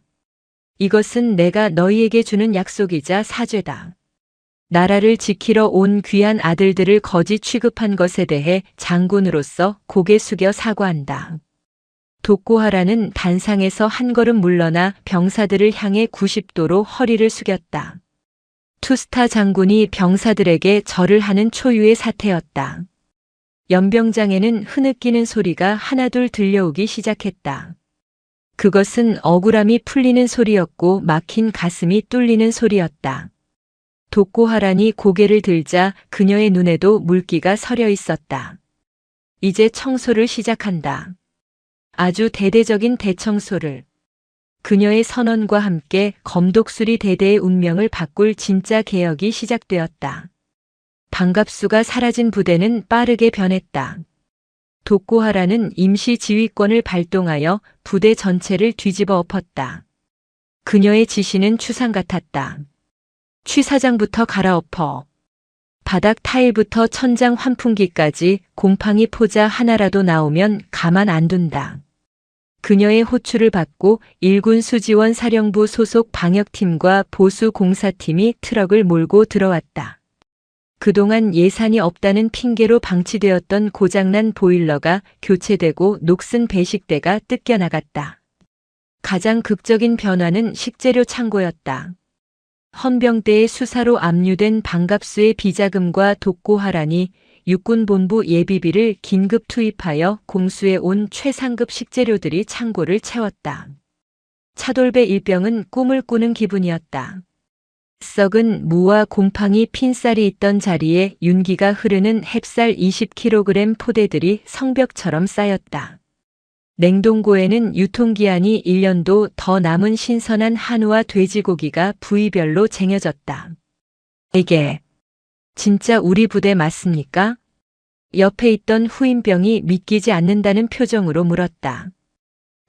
이것은 내가 너희에게 주는 약속이자 사죄다. 나라를 지키러 온 귀한 아들들을 거지 취급한 것에 대해 장군으로서 고개 숙여 사과한다. 독고하라는 단상에서 한 걸음 물러나 병사들을 향해 90도로 허리를 숙였다. 투스타 장군이 병사들에게 절을 하는 초유의 사태였다. 연병장에는 흐느끼는 소리가 하나둘 들려오기 시작했다. 그것은 억울함이 풀리는 소리였고 막힌 가슴이 뚫리는 소리였다. 독고하란이 고개를 들자 그녀의 눈에도 물기가 서려 있었다. 이제 청소를 시작한다. 아주 대대적인 대청소를. 그녀의 선언과 함께 검독수리 대대의 운명을 바꿀 진짜 개혁이 시작되었다. 반갑수가 사라진 부대는 빠르게 변했다. 독고하라는 임시 지휘권을 발동하여 부대 전체를 뒤집어 엎었다. 그녀의 지시는 추상 같았다. 취사장부터 갈아엎어. 바닥 타일부터 천장 환풍기까지 곰팡이 포자 하나라도 나오면 가만 안 둔다. 그녀의 호출을 받고 일군 수지원 사령부 소속 방역팀과 보수 공사팀이 트럭을 몰고 들어왔다. 그동안 예산이 없다는 핑계로 방치되었던 고장난 보일러가 교체되고 녹슨 배식대가 뜯겨나갔다. 가장 극적인 변화는 식재료 창고였다. 헌병대의 수사로 압류된 반갑수의 비자금과 독고하란이 육군본부 예비비를 긴급 투입하여 공수해 온 최상급 식재료들이 창고를 채웠다. 차돌배 일병은 꿈을 꾸는 기분이었다. 썩은 무와 곰팡이 핀쌀이 있던 자리에 윤기가 흐르는 햅쌀 20kg 포대들이 성벽처럼 쌓였다. 냉동고에는 유통기한이 1년도 더 남은 신선한 한우와 돼지고기가 부위별로 쟁여졌다. 이게 진짜 우리 부대 맞습니까? 옆에 있던 후임병이 믿기지 않는다는 표정으로 물었다.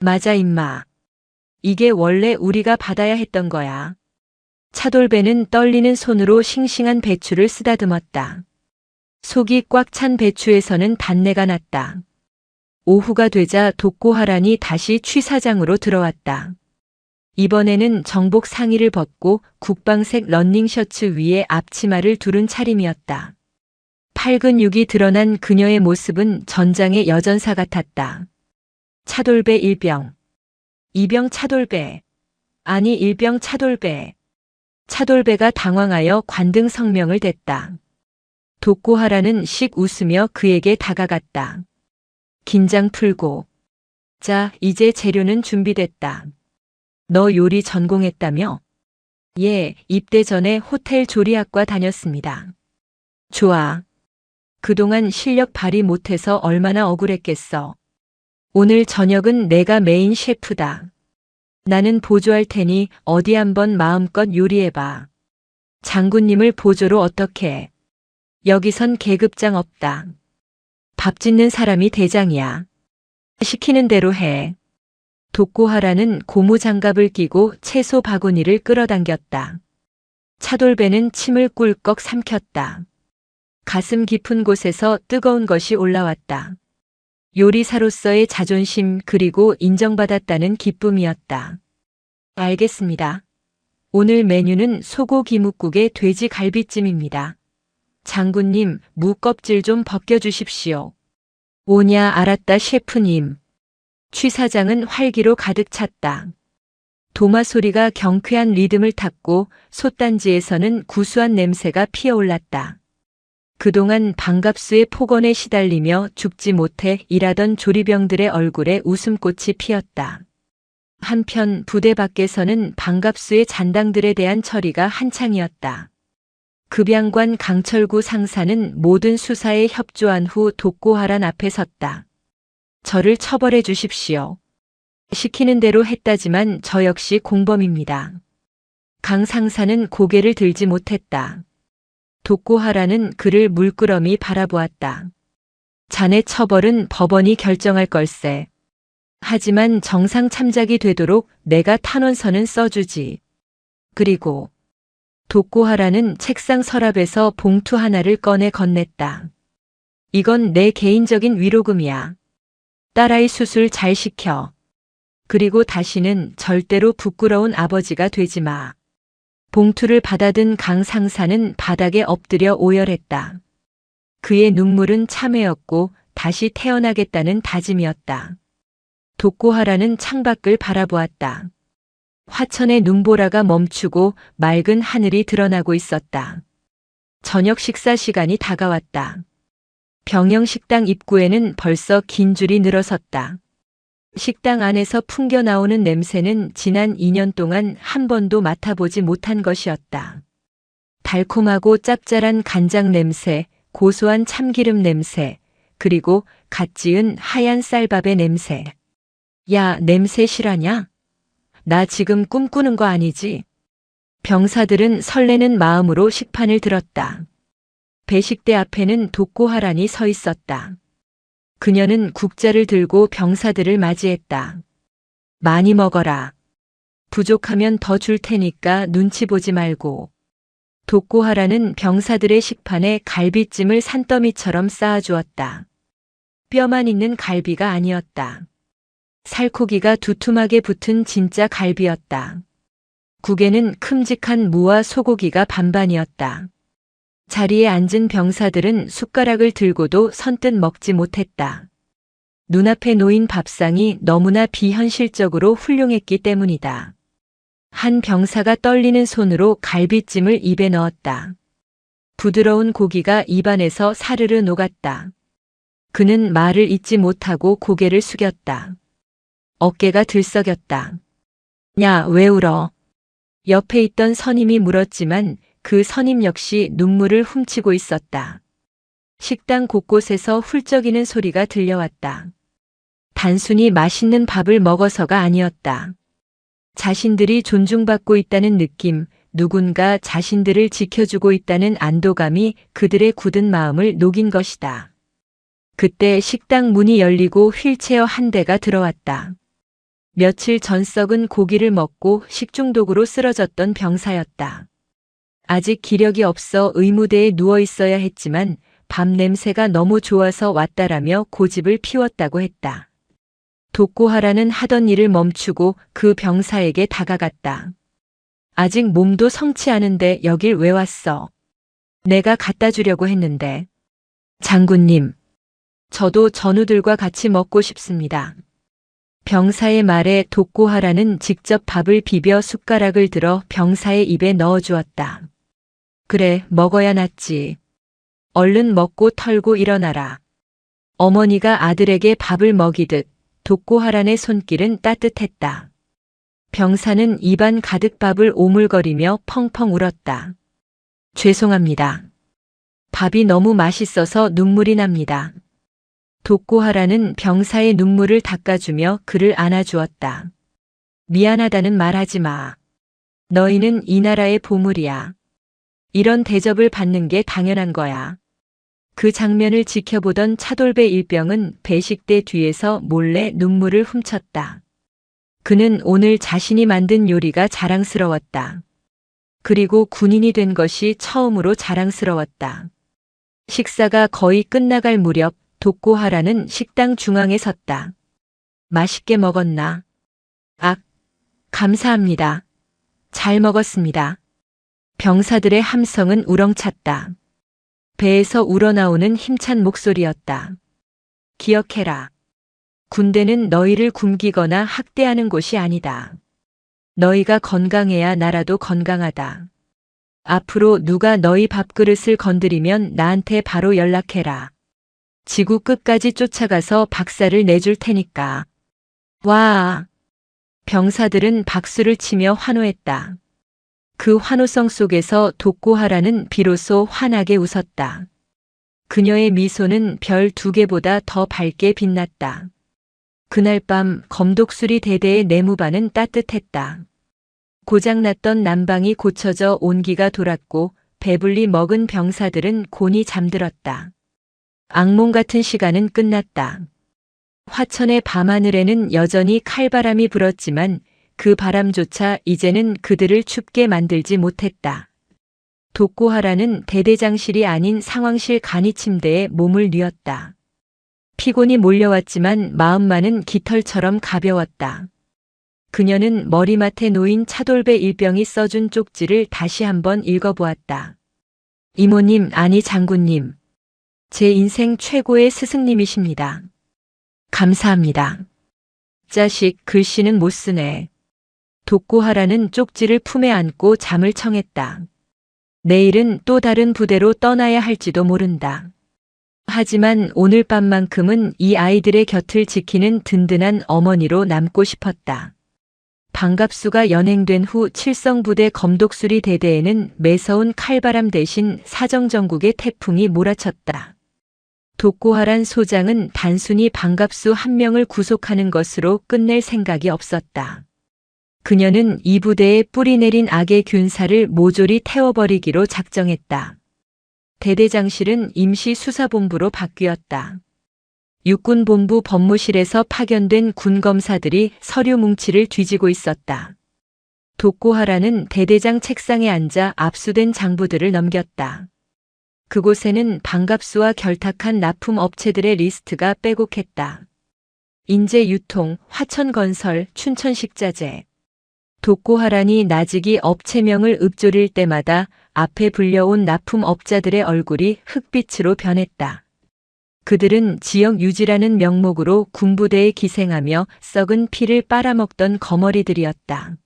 맞아 임마. 이게 원래 우리가 받아야 했던 거야. 차돌배는 떨리는 손으로 싱싱한 배추를 쓰다듬었다. 속이 꽉 찬 배추에서는 단내가 났다. 오후가 되자 독고하란이 다시 취사장으로 들어왔다. 이번에는 정복 상의를 벗고 국방색 러닝셔츠 위에 앞치마를 두른 차림이었다. 팔근육이 드러난 그녀의 모습은 전장의 여전사 같았다. 차돌배 일병. 이병 차돌배. 아니 일병 차돌배. 차돌배가 당황하여 관등 성명을 댔다. 독고하라는 씩 웃으며 그에게 다가갔다. 긴장 풀고. 자, 이제 재료는 준비됐다. 너 요리 전공했다며? 예, 입대 전에 호텔 조리학과 다녔습니다. 좋아. 그동안 실력 발휘 못해서 얼마나 억울했겠어. 오늘 저녁은 내가 메인 셰프다. 나는 보조할 테니 어디 한번 마음껏 요리해봐. 장군님을 보조로 어떻게? 여기선 계급장 없다. 밥 짓는 사람이 대장이야. 시키는 대로 해. 독고하라는 고무장갑을 끼고 채소 바구니를 끌어당겼다. 차돌배는 침을 꿀꺽 삼켰다. 가슴 깊은 곳에서 뜨거운 것이 올라왔다. 요리사로서의 자존심 그리고 인정받았다는 기쁨이었다. 알겠습니다. 오늘 메뉴는 소고기 묵국에 돼지 갈비찜입니다. 장군님, 무 껍질 좀 벗겨주십시오. 오냐 알았다 셰프님. 취사장은 활기로 가득 찼다. 도마 소리가 경쾌한 리듬을 탔고 솥단지에서는 구수한 냄새가 피어올랐다. 그동안 반갑수의 폭언에 시달리며 죽지 못해 일하던 조리병들의 얼굴에 웃음꽃이 피었다. 한편 부대 밖에서는 반갑수의 잔당들에 대한 처리가 한창이었다. 급양관 강철구 상사는 모든 수사에 협조한 후 독고하란 앞에 섰다. 저를 처벌해 주십시오. 시키는 대로 했다지만 저 역시 공범입니다. 강 상사는 고개를 들지 못했다. 독고하라는 그를 물끄러미 바라보았다. 자네 처벌은 법원이 결정할 걸세. 하지만 정상 참작이 되도록 내가 탄원서는 써주지. 그리고 독고하라는 책상 서랍에서 봉투 하나를 꺼내 건넸다. 이건 내 개인적인 위로금이야. 딸아이 수술 잘 시켜. 그리고 다시는 절대로 부끄러운 아버지가 되지 마. 봉투를 받아든 강 상사는 바닥에 엎드려 오열했다. 그의 눈물은 참회였고 다시 태어나겠다는 다짐이었다. 독고하라는 창밖을 바라보았다. 화천의 눈보라가 멈추고 맑은 하늘이 드러나고 있었다. 저녁 식사 시간이 다가왔다. 병영식당 입구에는 벌써 긴 줄이 늘어섰다. 식당 안에서 풍겨 나오는 냄새는 지난 2년 동안 한 번도 맡아보지 못한 것이었다. 달콤하고 짭짤한 간장 냄새, 고소한 참기름 냄새, 그리고 갓 지은 하얀 쌀밥의 냄새. 야, 냄새 실하냐? 나 지금 꿈꾸는 거 아니지? 병사들은 설레는 마음으로 식판을 들었다. 배식대 앞에는 독고하란이 서 있었다. 그녀는 국자를 들고 병사들을 맞이했다. 많이 먹어라. 부족하면 더 줄 테니까 눈치 보지 말고. 독고하라는 병사들의 식판에 갈비찜을 산더미처럼 쌓아주었다. 뼈만 있는 갈비가 아니었다. 살코기가 두툼하게 붙은 진짜 갈비였다. 국에는 큼직한 무와 소고기가 반반이었다. 자리에 앉은 병사들은 숟가락을 들고도 선뜻 먹지 못했다. 눈앞에 놓인 밥상이 너무나 비현실적으로 훌륭했기 때문이다. 한 병사가 떨리는 손으로 갈비찜을 입에 넣었다. 부드러운 고기가 입안에서 사르르 녹았다. 그는 말을 잇지 못하고 고개를 숙였다. 어깨가 들썩였다. 야, 왜 울어? 옆에 있던 선임이 물었지만 그 선임 역시 눈물을 훔치고 있었다. 식당 곳곳에서 훌쩍이는 소리가 들려왔다. 단순히 맛있는 밥을 먹어서가 아니었다. 자신들이 존중받고 있다는 느낌, 누군가 자신들을 지켜주고 있다는 안도감이 그들의 굳은 마음을 녹인 것이다. 그때 식당 문이 열리고 휠체어 한 대가 들어왔다. 며칠 전 썩은 고기를 먹고 식중독으로 쓰러졌던 병사였다. 아직 기력이 없어 의무대에 누워 있어야 했지만 밥 냄새가 너무 좋아서 왔다라며 고집을 피웠다고 했다. 독고하라는 하던 일을 멈추고 그 병사에게 다가갔다. 아직 몸도 성치 않은데 여길 왜 왔어? 내가 갖다 주려고 했는데. 장군님, 저도 전우들과 같이 먹고 싶습니다. 병사의 말에 독고하라는 직접 밥을 비벼 숟가락을 들어 병사의 입에 넣어주었다. 그래, 먹어야 낫지. 얼른 먹고 털고 일어나라. 어머니가 아들에게 밥을 먹이듯 독고하란의 손길은 따뜻했다. 병사는 입안 가득 밥을 오물거리며 펑펑 울었다. 죄송합니다. 밥이 너무 맛있어서 눈물이 납니다. 독고하라는 병사의 눈물을 닦아주며 그를 안아주었다. 미안하다는 말하지 마. 너희는 이 나라의 보물이야. 이런 대접을 받는 게 당연한 거야. 그 장면을 지켜보던 차돌배 일병은 배식대 뒤에서 몰래 눈물을 훔쳤다. 그는 오늘 자신이 만든 요리가 자랑스러웠다. 그리고 군인이 된 것이 처음으로 자랑스러웠다. 식사가 거의 끝나갈 무렵 독고하라는 식당 중앙에 섰다. 맛있게 먹었나? 악, 감사합니다. 잘 먹었습니다. 병사들의 함성은 우렁찼다. 배에서 우러나오는 힘찬 목소리였다. 기억해라. 군대는 너희를 굶기거나 학대하는 곳이 아니다. 너희가 건강해야 나라도 건강하다. 앞으로 누가 너희 밥그릇을 건드리면 나한테 바로 연락해라. 지구 끝까지 쫓아가서 박살을 내줄 테니까. 와! 병사들은 박수를 치며 환호했다. 그 환호성 속에서 독고하라는 비로소 환하게 웃었다. 그녀의 미소는 별 2개보다 더 밝게 빛났다. 그날 밤 검독수리 대대의 내무반은 따뜻했다. 고장났던 난방이 고쳐져 온기가 돌았고 배불리 먹은 병사들은 곤히 잠들었다. 악몽 같은 시간은 끝났다. 화천의 밤하늘에는 여전히 칼바람이 불었지만 그 바람조차 이제는 그들을 춥게 만들지 못했다. 독고하라는 대대장실이 아닌 상황실 간이 침대에 몸을 뉘었다. 피곤이 몰려왔지만 마음만은 깃털처럼 가벼웠다. 그녀는 머리맡에 놓인 차돌배 일병이 써준 쪽지를 다시 한번 읽어보았다. 이모님, 아니 장군님. 제 인생 최고의 스승님이십니다. 감사합니다. 자식, 글씨는 못 쓰네. 독고하라는 쪽지를 품에 안고 잠을 청했다. 내일은 또 다른 부대로 떠나야 할지도 모른다. 하지만 오늘 밤만큼은 이 아이들의 곁을 지키는 든든한 어머니로 남고 싶었다. 방갑수가 연행된 후 칠성부대 검독수리 대대에는 매서운 칼바람 대신 사정정국의 태풍이 몰아쳤다. 독고하란 소장은 단순히 방갑수 한 명을 구속하는 것으로 끝낼 생각이 없었다. 그녀는 이 부대에 뿌리내린 악의 균사를 모조리 태워버리기로 작정했다. 대대장실은 임시수사본부로 바뀌었다. 육군본부 법무실에서 파견된 군검사들이 서류 뭉치를 뒤지고 있었다. 독고하라는 대대장 책상에 앉아 압수된 장부들을 넘겼다. 그곳에는 방갑수와 결탁한 납품 업체들의 리스트가 빼곡했다. 인재유통, 화천건설, 춘천식자재. 독고하란이 나직이 업체명을 읊조릴 때마다 앞에 불려온 납품업자들의 얼굴이 흑빛으로 변했다. 그들은 지역 유지라는 명목으로 군부대에 기생하며 썩은 피를 빨아먹던 거머리들이었다.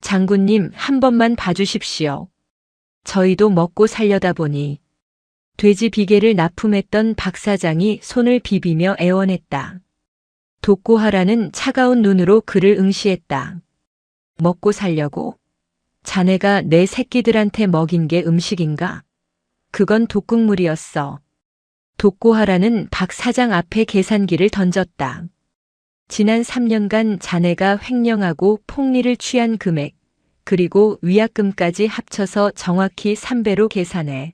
장군님, 한 번만 봐주십시오. 저희도 먹고 살려다 보니. 돼지 비계를 납품했던 박 사장이 손을 비비며 애원했다. 독고하라는 차가운 눈으로 그를 응시했다. 먹고 살려고? 자네가 내 새끼들한테 먹인 게 음식인가? 그건 독극물이었어. 독고하라는 박 사장 앞에 계산기를 던졌다. 지난 3년간 자네가 횡령하고 폭리를 취한 금액, 그리고 위약금까지 합쳐서 정확히 3배로 계산해.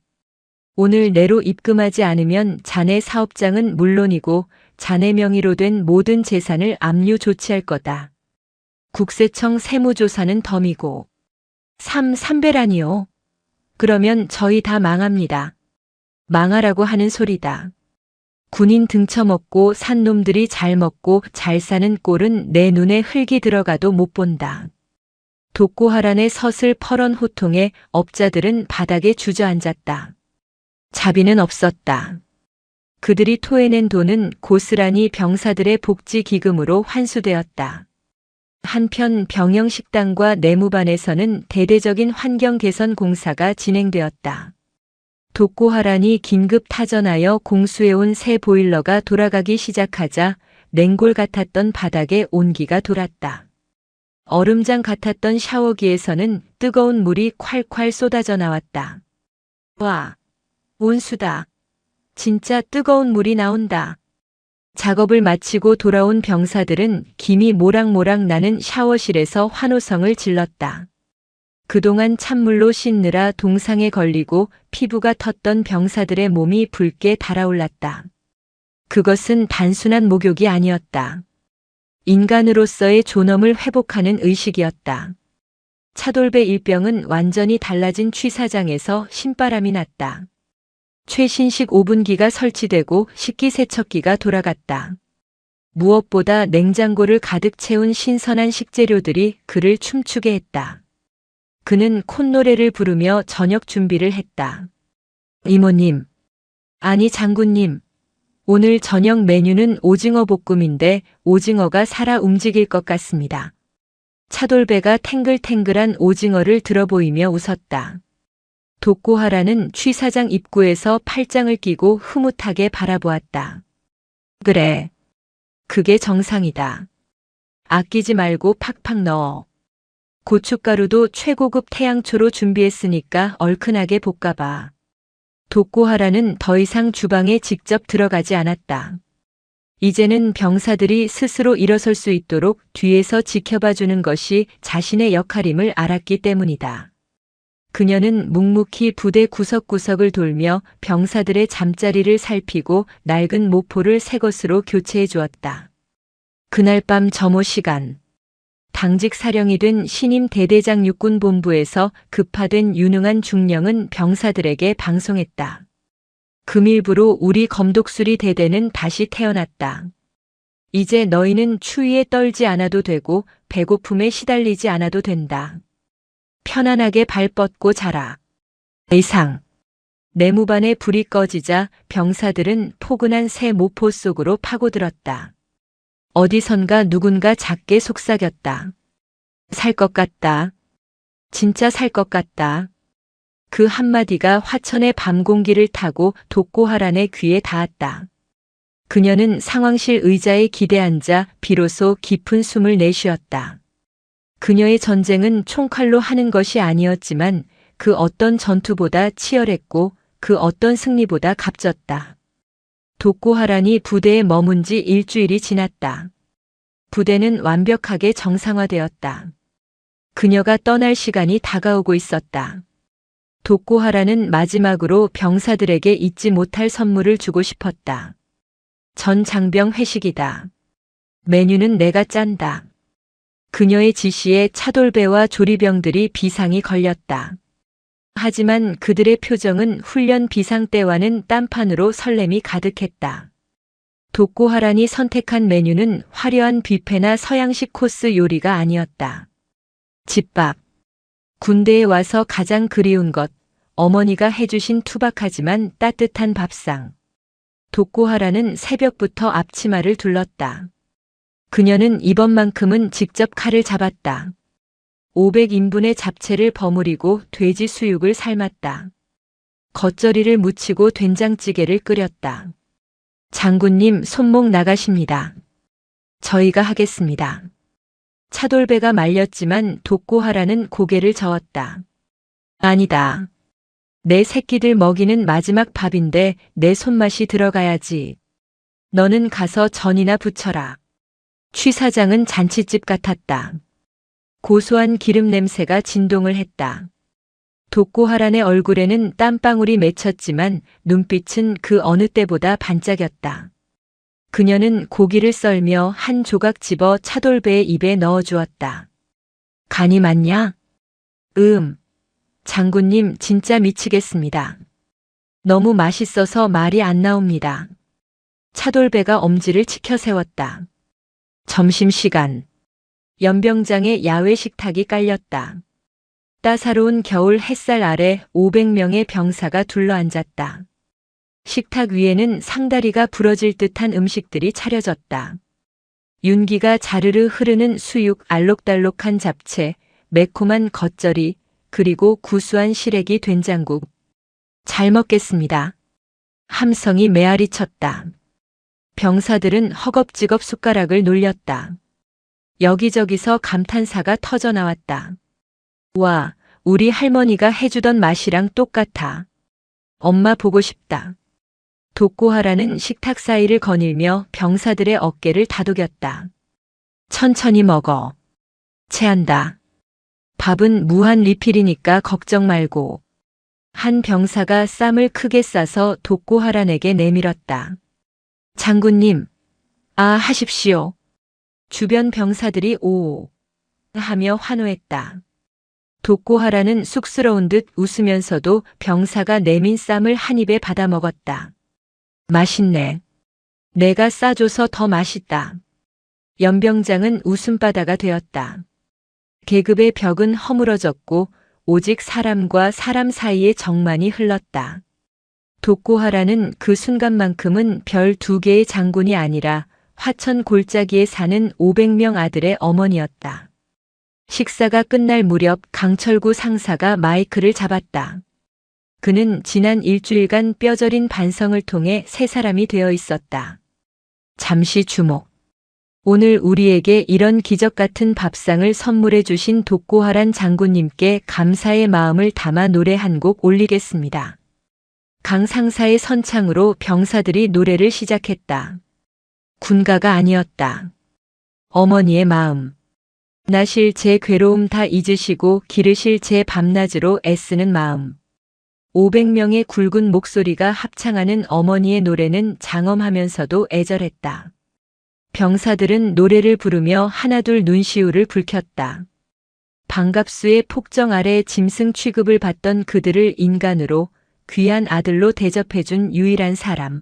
오늘 내로 입금하지 않으면 자네 사업장은 물론이고 자네 명의로 된 모든 재산을 압류 조치할 거다. 국세청 세무조사는 덤이고. 3배라니요? 그러면 저희 다 망합니다. 망하라고 하는 소리다. 군인 등쳐먹고 산 놈들이 잘 먹고 잘 사는 꼴은 내 눈에 흙이 들어가도 못 본다. 독고하란의 서슬 퍼런 호통에 업자들은 바닥에 주저앉았다. 자비는 없었다. 그들이 토해낸 돈은 고스란히 병사들의 복지기금으로 환수되었다. 한편 병영식당과 내무반에서는 대대적인 환경 개선 공사가 진행되었다. 독고하란이 긴급 타전하여 공수해온 새 보일러가 돌아가기 시작하자 냉골 같았던 바닥에 온기가 돌았다. 얼음장 같았던 샤워기에서는 뜨거운 물이 콸콸 쏟아져 나왔다. 와, 온수다. 진짜 뜨거운 물이 나온다. 작업을 마치고 돌아온 병사들은 김이 모락모락 나는 샤워실에서 환호성을 질렀다. 그동안 찬물로 씻느라 동상에 걸리고 피부가 텄던 병사들의 몸이 붉게 달아올랐다. 그것은 단순한 목욕이 아니었다. 인간으로서의 존엄을 회복하는 의식이었다. 차돌배 일병은 완전히 달라진 취사장에서 신바람이 났다. 최신식 오븐기가 설치되고 식기세척기가 돌아갔다. 무엇보다 냉장고를 가득 채운 신선한 식재료들이 그를 춤추게 했다. 그는 콧노래를 부르며 저녁 준비를 했다. 이모님, 아니 장군님, 오늘 저녁 메뉴는 오징어 볶음인데 오징어가 살아 움직일 것 같습니다. 차돌배가 탱글탱글한 오징어를 들어보이며 웃었다. 독고하라는 취사장 입구에서 팔짱을 끼고 흐뭇하게 바라보았다. 그래, 그게 정상이다. 아끼지 말고 팍팍 넣어. 고춧가루도 최고급 태양초로 준비했으니까 얼큰하게 볶아봐. 독고하라는 더 이상 주방에 직접 들어가지 않았다. 이제는 병사들이 스스로 일어설 수 있도록 뒤에서 지켜봐 주는 것이 자신의 역할임을 알았기 때문이다. 그녀는 묵묵히 부대 구석구석을 돌며 병사들의 잠자리를 살피고 낡은 모포를 새 것으로 교체해 주었다. 그날 밤 점호 시간. 당직 사령이 된 신임 대대장 육군본부에서 급파된 유능한 중령은 병사들에게 방송했다. 금일부로 우리 검독수리 대대는 다시 태어났다. 이제 너희는 추위에 떨지 않아도 되고 배고픔에 시달리지 않아도 된다. 편안하게 발 뻗고 자라. 이상. 내무반의 불이 꺼지자 병사들은 포근한 새 모포 속으로 파고들었다. 어디선가 누군가 작게 속삭였다. 살 것 같다. 진짜 살 것 같다. 그 한마디가 화천의 밤 공기를 타고 독고하란의 귀에 닿았다. 그녀는 상황실 의자에 기대앉아 비로소 깊은 숨을 내쉬었다. 그녀의 전쟁은 총칼로 하는 것이 아니었지만 그 어떤 전투보다 치열했고 그 어떤 승리보다 값졌다. 독고하란이 부대에 머문 지 일주일이 지났다. 부대는 완벽하게 정상화되었다. 그녀가 떠날 시간이 다가오고 있었다. 독고하란은 마지막으로 병사들에게 잊지 못할 선물을 주고 싶었다. 전 장병 회식이다. 메뉴는 내가 짠다. 그녀의 지시에 차돌배와 조리병들이 비상이 걸렸다. 하지만 그들의 표정은 훈련 비상 때와는 딴판으로 설렘이 가득했다. 독고하란이 선택한 메뉴는 화려한 뷔페나 서양식 코스 요리가 아니었다. 집밥. 군대에 와서 가장 그리운 것, 어머니가 해주신 투박하지만 따뜻한 밥상. 독고하라는 새벽부터 앞치마를 둘렀다. 그녀는 이번만큼은 직접 칼을 잡았다. 500인분의 잡채를 버무리고 돼지 수육을 삶았다. 겉절이를 무치고 된장찌개를 끓였다. 장군님 손목 나가십니다. 저희가 하겠습니다. 차돌배가 말렸지만 독고하라는 고개를 저었다. 아니다. 내 새끼들 먹이는 마지막 밥인데 내 손맛이 들어가야지. 너는 가서 전이나 부쳐라. 취 사장은 잔치집 같았다. 고소한 기름 냄새가 진동을 했다. 독고하란의 얼굴에는 땀방울이 맺혔지만 눈빛은 그 어느 때보다 반짝였다. 그녀는 고기를 썰며 한 조각 집어 차돌배의 입에 넣어주었다. 간이 맞냐? 장군님 진짜 미치겠습니다. 너무 맛있어서 말이 안 나옵니다. 차돌배가 엄지를 치켜 세웠다. 점심시간. 연병장에 야외 식탁이 깔렸다. 따사로운 겨울 햇살 아래 500명의 병사가 둘러앉았다. 식탁 위에는 상다리가 부러질 듯한 음식들이 차려졌다. 윤기가 자르르 흐르는 수육, 알록달록한 잡채, 매콤한 겉절이, 그리고 구수한 시래기 된장국. 잘 먹겠습니다. 함성이 메아리 쳤다. 병사들은 허겁지겁 숟가락을 놀렸다. 여기저기서 감탄사가 터져 나왔다. 와, 우리 할머니가 해주던 맛이랑 똑같아. 엄마 보고 싶다. 독고하라는 식탁 사이를 거닐며 병사들의 어깨를 다독였다. 천천히 먹어. 체한다. 밥은 무한 리필이니까 걱정 말고. 한 병사가 쌈을 크게 싸서 독고하란에게 내밀었다. 장군님, 하십시오. 주변 병사들이 오오 하며 환호했다. 독고하라는 쑥스러운 듯 웃으면서도 병사가 내민 쌈을 한 입에 받아 먹었다. 맛있네. 내가 싸줘서 더 맛있다. 연병장은 웃음바다가 되었다. 계급의 벽은 허물어졌고 오직 사람과 사람 사이의 정만이 흘렀다. 독고하라는 그 순간만큼은 별 2개의 장군이 아니라 화천 골짜기에 사는 500명 아들의 어머니였다. 식사가 끝날 무렵 강철구 상사가 마이크를 잡았다. 그는 지난 일주일간 뼈저린 반성을 통해 새 사람이 되어 있었다. 잠시 주목. 오늘 우리에게 이런 기적 같은 밥상을 선물해 주신 독고하란 장군님께 감사의 마음을 담아 노래 한 곡 올리겠습니다. 강 상사의 선창으로 병사들이 노래를 시작했다. 군가가 아니었다. 어머니의 마음. 나실 제 괴로움 다 잊으시고 기르실 제 밤낮으로 애쓰는 마음. 500명의 굵은 목소리가 합창하는 어머니의 노래는 장엄하면서도 애절했다. 병사들은 노래를 부르며 하나둘 눈시울을 붉혔다. 반갑수의 폭정 아래 짐승 취급을 받던 그들을 인간으로 귀한 아들로 대접해준 유일한 사람.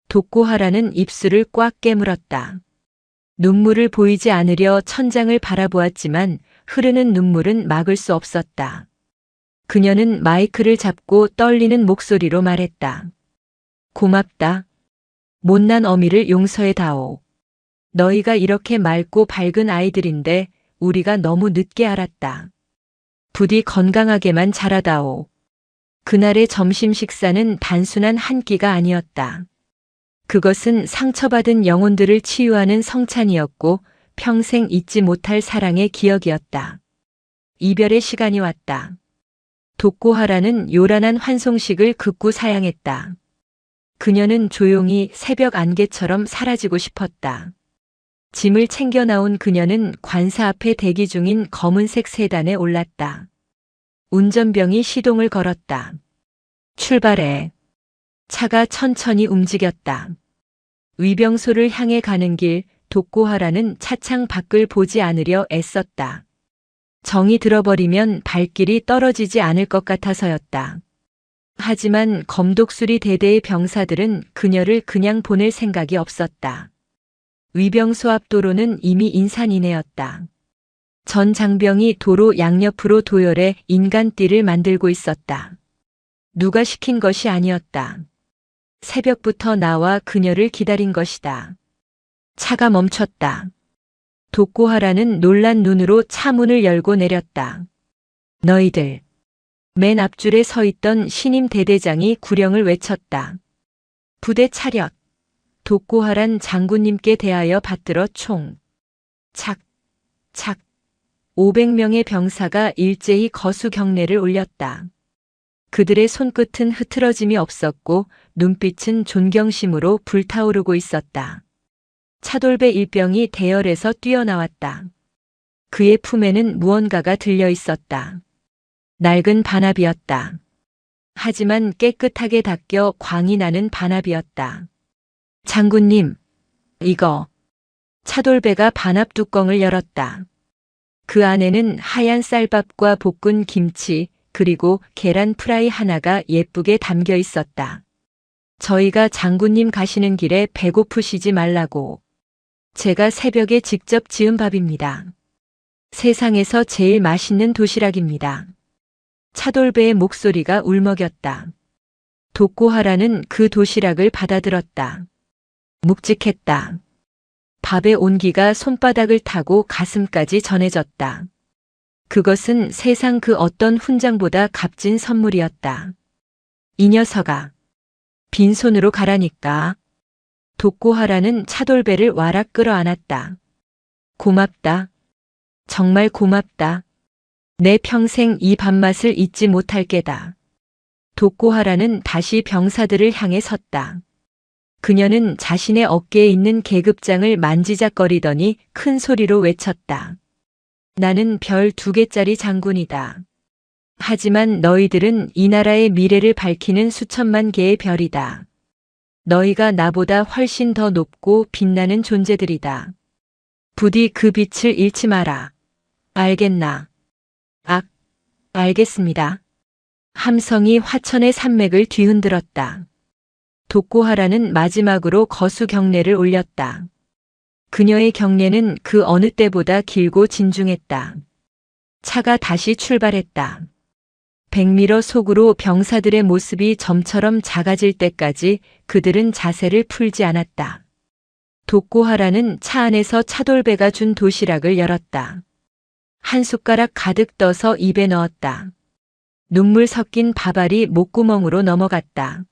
독고하라는 입술을 꽉 깨물었다. 눈물을 보이지 않으려 천장을 바라보았지만 흐르는 눈물은 막을 수 없었다. 그녀는 마이크를 잡고 떨리는 목소리로 말했다. 고맙다. 못난 어미를 용서해다오. 너희가 이렇게 맑고 밝은 아이들인데 우리가 너무 늦게 알았다. 부디 건강하게만 자라다오. 그날의 점심 식사는 단순한 한 끼가 아니었다. 그것은 상처받은 영혼들을 치유하는 성찬이었고 평생 잊지 못할 사랑의 기억이었다. 이별의 시간이 왔다. 독고하라는 요란한 환송식을 극구 사양했다. 그녀는 조용히 새벽 안개처럼 사라지고 싶었다. 짐을 챙겨 나온 그녀는 관사 앞에 대기 중인 검은색 세단에 올랐다. 운전병이 시동을 걸었다. 출발해. 차가 천천히 움직였다. 위병소를 향해 가는 길, 독고하라는 차창 밖을 보지 않으려 애썼다. 정이 들어버리면 발길이 떨어지지 않을 것 같아서였다. 하지만 검독수리 대대의 병사들은 그녀를 그냥 보낼 생각이 없었다. 위병소 앞 도로는 이미 인산이네였다. 전 장병이 도로 양옆으로 도열해 인간띠를 만들고 있었다. 누가 시킨 것이 아니었다. 새벽부터 나와 그녀를 기다린 것이다. 차가 멈췄다. 독고하라는 놀란 눈으로 차 문을 열고 내렸다. 너희들. 맨 앞줄에 서 있던 신임 대대장이 구령을 외쳤다. 부대 차렷. 독고하란 장군님께 대하여 받들어 총. 착, 착. 500명의 병사가 일제히 거수 경례를 올렸다. 그들의 손끝은 흐트러짐이 없었고 눈빛은 존경심으로 불타오르고 있었다. 차돌배 일병이 대열에서 뛰어나왔다. 그의 품에는 무언가가 들려 있었다. 낡은 반합이었다. 하지만 깨끗하게 닦여 광이 나는 반합이었다. 장군님, 이거. 차돌배가 반합 뚜껑을 열었다. 그 안에는 하얀 쌀밥과 볶은 김치, 그리고 계란 프라이 하나가 예쁘게 담겨 있었다. 저희가 장군님 가시는 길에 배고프시지 말라고. 제가 새벽에 직접 지은 밥입니다. 세상에서 제일 맛있는 도시락입니다. 차돌배의 목소리가 울먹였다. 독고하라는 그 도시락을 받아들었다. 묵직했다. 밥의 온기가 손바닥을 타고 가슴까지 전해졌다. 그것은 세상 그 어떤 훈장보다 값진 선물이었다. 이 녀석아. 빈손으로 가라니까. 독고하라는 차돌배를 와락 끌어안았다. 고맙다. 정말 고맙다. 내 평생 이 밥맛을 잊지 못할 게다. 독고하라는 다시 병사들을 향해 섰다. 그녀는 자신의 어깨에 있는 계급장을 만지작거리더니 큰 소리로 외쳤다. 나는 별 2개짜리 장군이다. 하지만 너희들은 이 나라의 미래를 밝히는 수천만 개의 별이다. 너희가 나보다 훨씬 더 높고 빛나는 존재들이다. 부디 그 빛을 잃지 마라. 알겠나? 악, 알겠습니다. 함성이 화천의 산맥을 뒤흔들었다. 독고하라는 마지막으로 거수 경례를 올렸다. 그녀의 경례는 그 어느 때보다 길고 진중했다. 차가 다시 출발했다. 100미러 속으로 병사들의 모습이 점처럼 작아질 때까지 그들은 자세를 풀지 않았다. 독고하라는 차 안에서 차돌배가 준 도시락을 열었다. 한 숟가락 가득 떠서 입에 넣었다. 눈물 섞인 밥알이 목구멍으로 넘어갔다.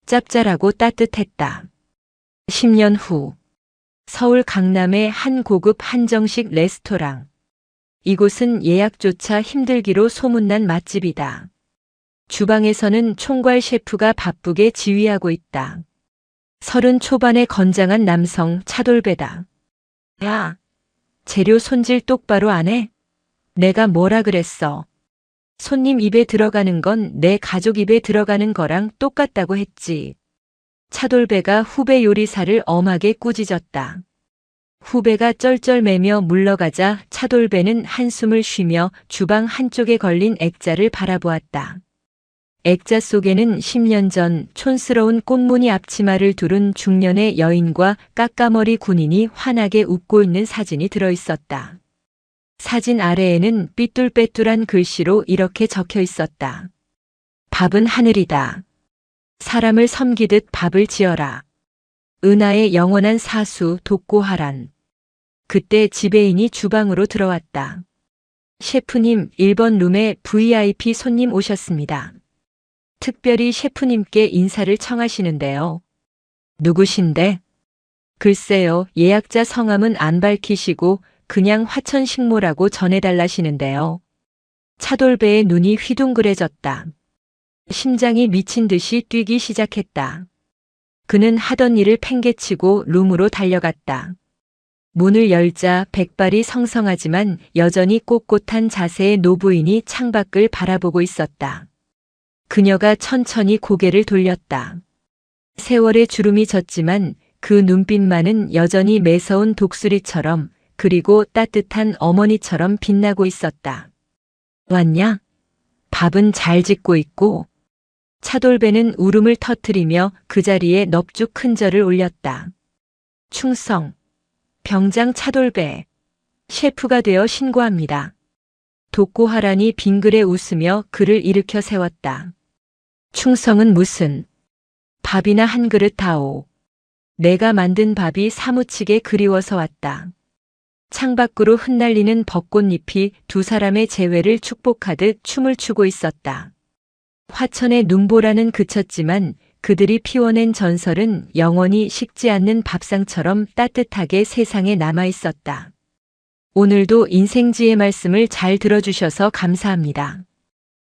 짭짤하고 따뜻했다. 10년 후. 서울 강남의 한 고급 한정식 레스토랑. 이곳은 예약조차 힘들기로 소문난 맛집이다. 주방에서는 총괄 셰프가 바쁘게 지휘하고 있다. 30 초반의 건장한 남성 차돌배다. 야, 재료 손질 똑바로 안 해? 내가 뭐라 그랬어? 손님 입에 들어가는 건 내 가족 입에 들어가는 거랑 똑같다고 했지. 차돌배가 후배 요리사를 엄하게 꾸짖었다. 후배가 쩔쩔매며 물러가자 차돌배는 한숨을 쉬며 주방 한쪽에 걸린 액자를 바라보았다. 액자 속에는 10년 전 촌스러운 꽃무늬 앞치마를 두른 중년의 여인과 까까머리 군인이 환하게 웃고 있는 사진이 들어있었다. 사진 아래에는 삐뚤빼뚤한 글씨로 이렇게 적혀 있었다. 밥은 하늘이다. 사람을 섬기듯 밥을 지어라. 은하의 영원한 사수 독고하란. 그때 지배인이 주방으로 들어왔다. 셰프님, 1번 룸에 VIP 손님 오셨습니다. 특별히 셰프님께 인사를 청하시는데요. 누구신데? 글쎄요, 예약자 성함은 안 밝히시고 그냥 화천식모라고 전해달라시는데요. 차돌배의 눈이 휘둥그레졌다. 심장이 미친 듯이 뛰기 시작했다. 그는 하던 일을 팽개치고 룸으로 달려갔다. 문을 열자 백발이 성성하지만 여전히 꼿꼿한 자세의 노부인이 창밖을 바라보고 있었다. 그녀가 천천히 고개를 돌렸다. 세월의 주름이 졌지만 그 눈빛만은 여전히 매서운 독수리처럼 그리고 따뜻한 어머니처럼 빛나고 있었다. 왔냐? 밥은 잘 짓고 있고. 차돌배는 울음을 터뜨리며 그 자리에 넙죽 큰 절을 올렸다. 충성. 병장 차돌배. 셰프가 되어 신고합니다. 독고하란이 빙그레 웃으며 그를 일으켜 세웠다. 충성은 무슨. 밥이나 한 그릇 다오. 내가 만든 밥이 사무치게 그리워서 왔다. 창밖으로 흩날리는 벚꽃잎이 두 사람의 재회를 축복하듯 춤을 추고 있었다. 화천의 눈보라는 그쳤지만 그들이 피워낸 전설은 영원히 식지 않는 밥상처럼 따뜻하게 세상에 남아 있었다. 오늘도 인생지의 말씀을 잘 들어주셔서 감사합니다.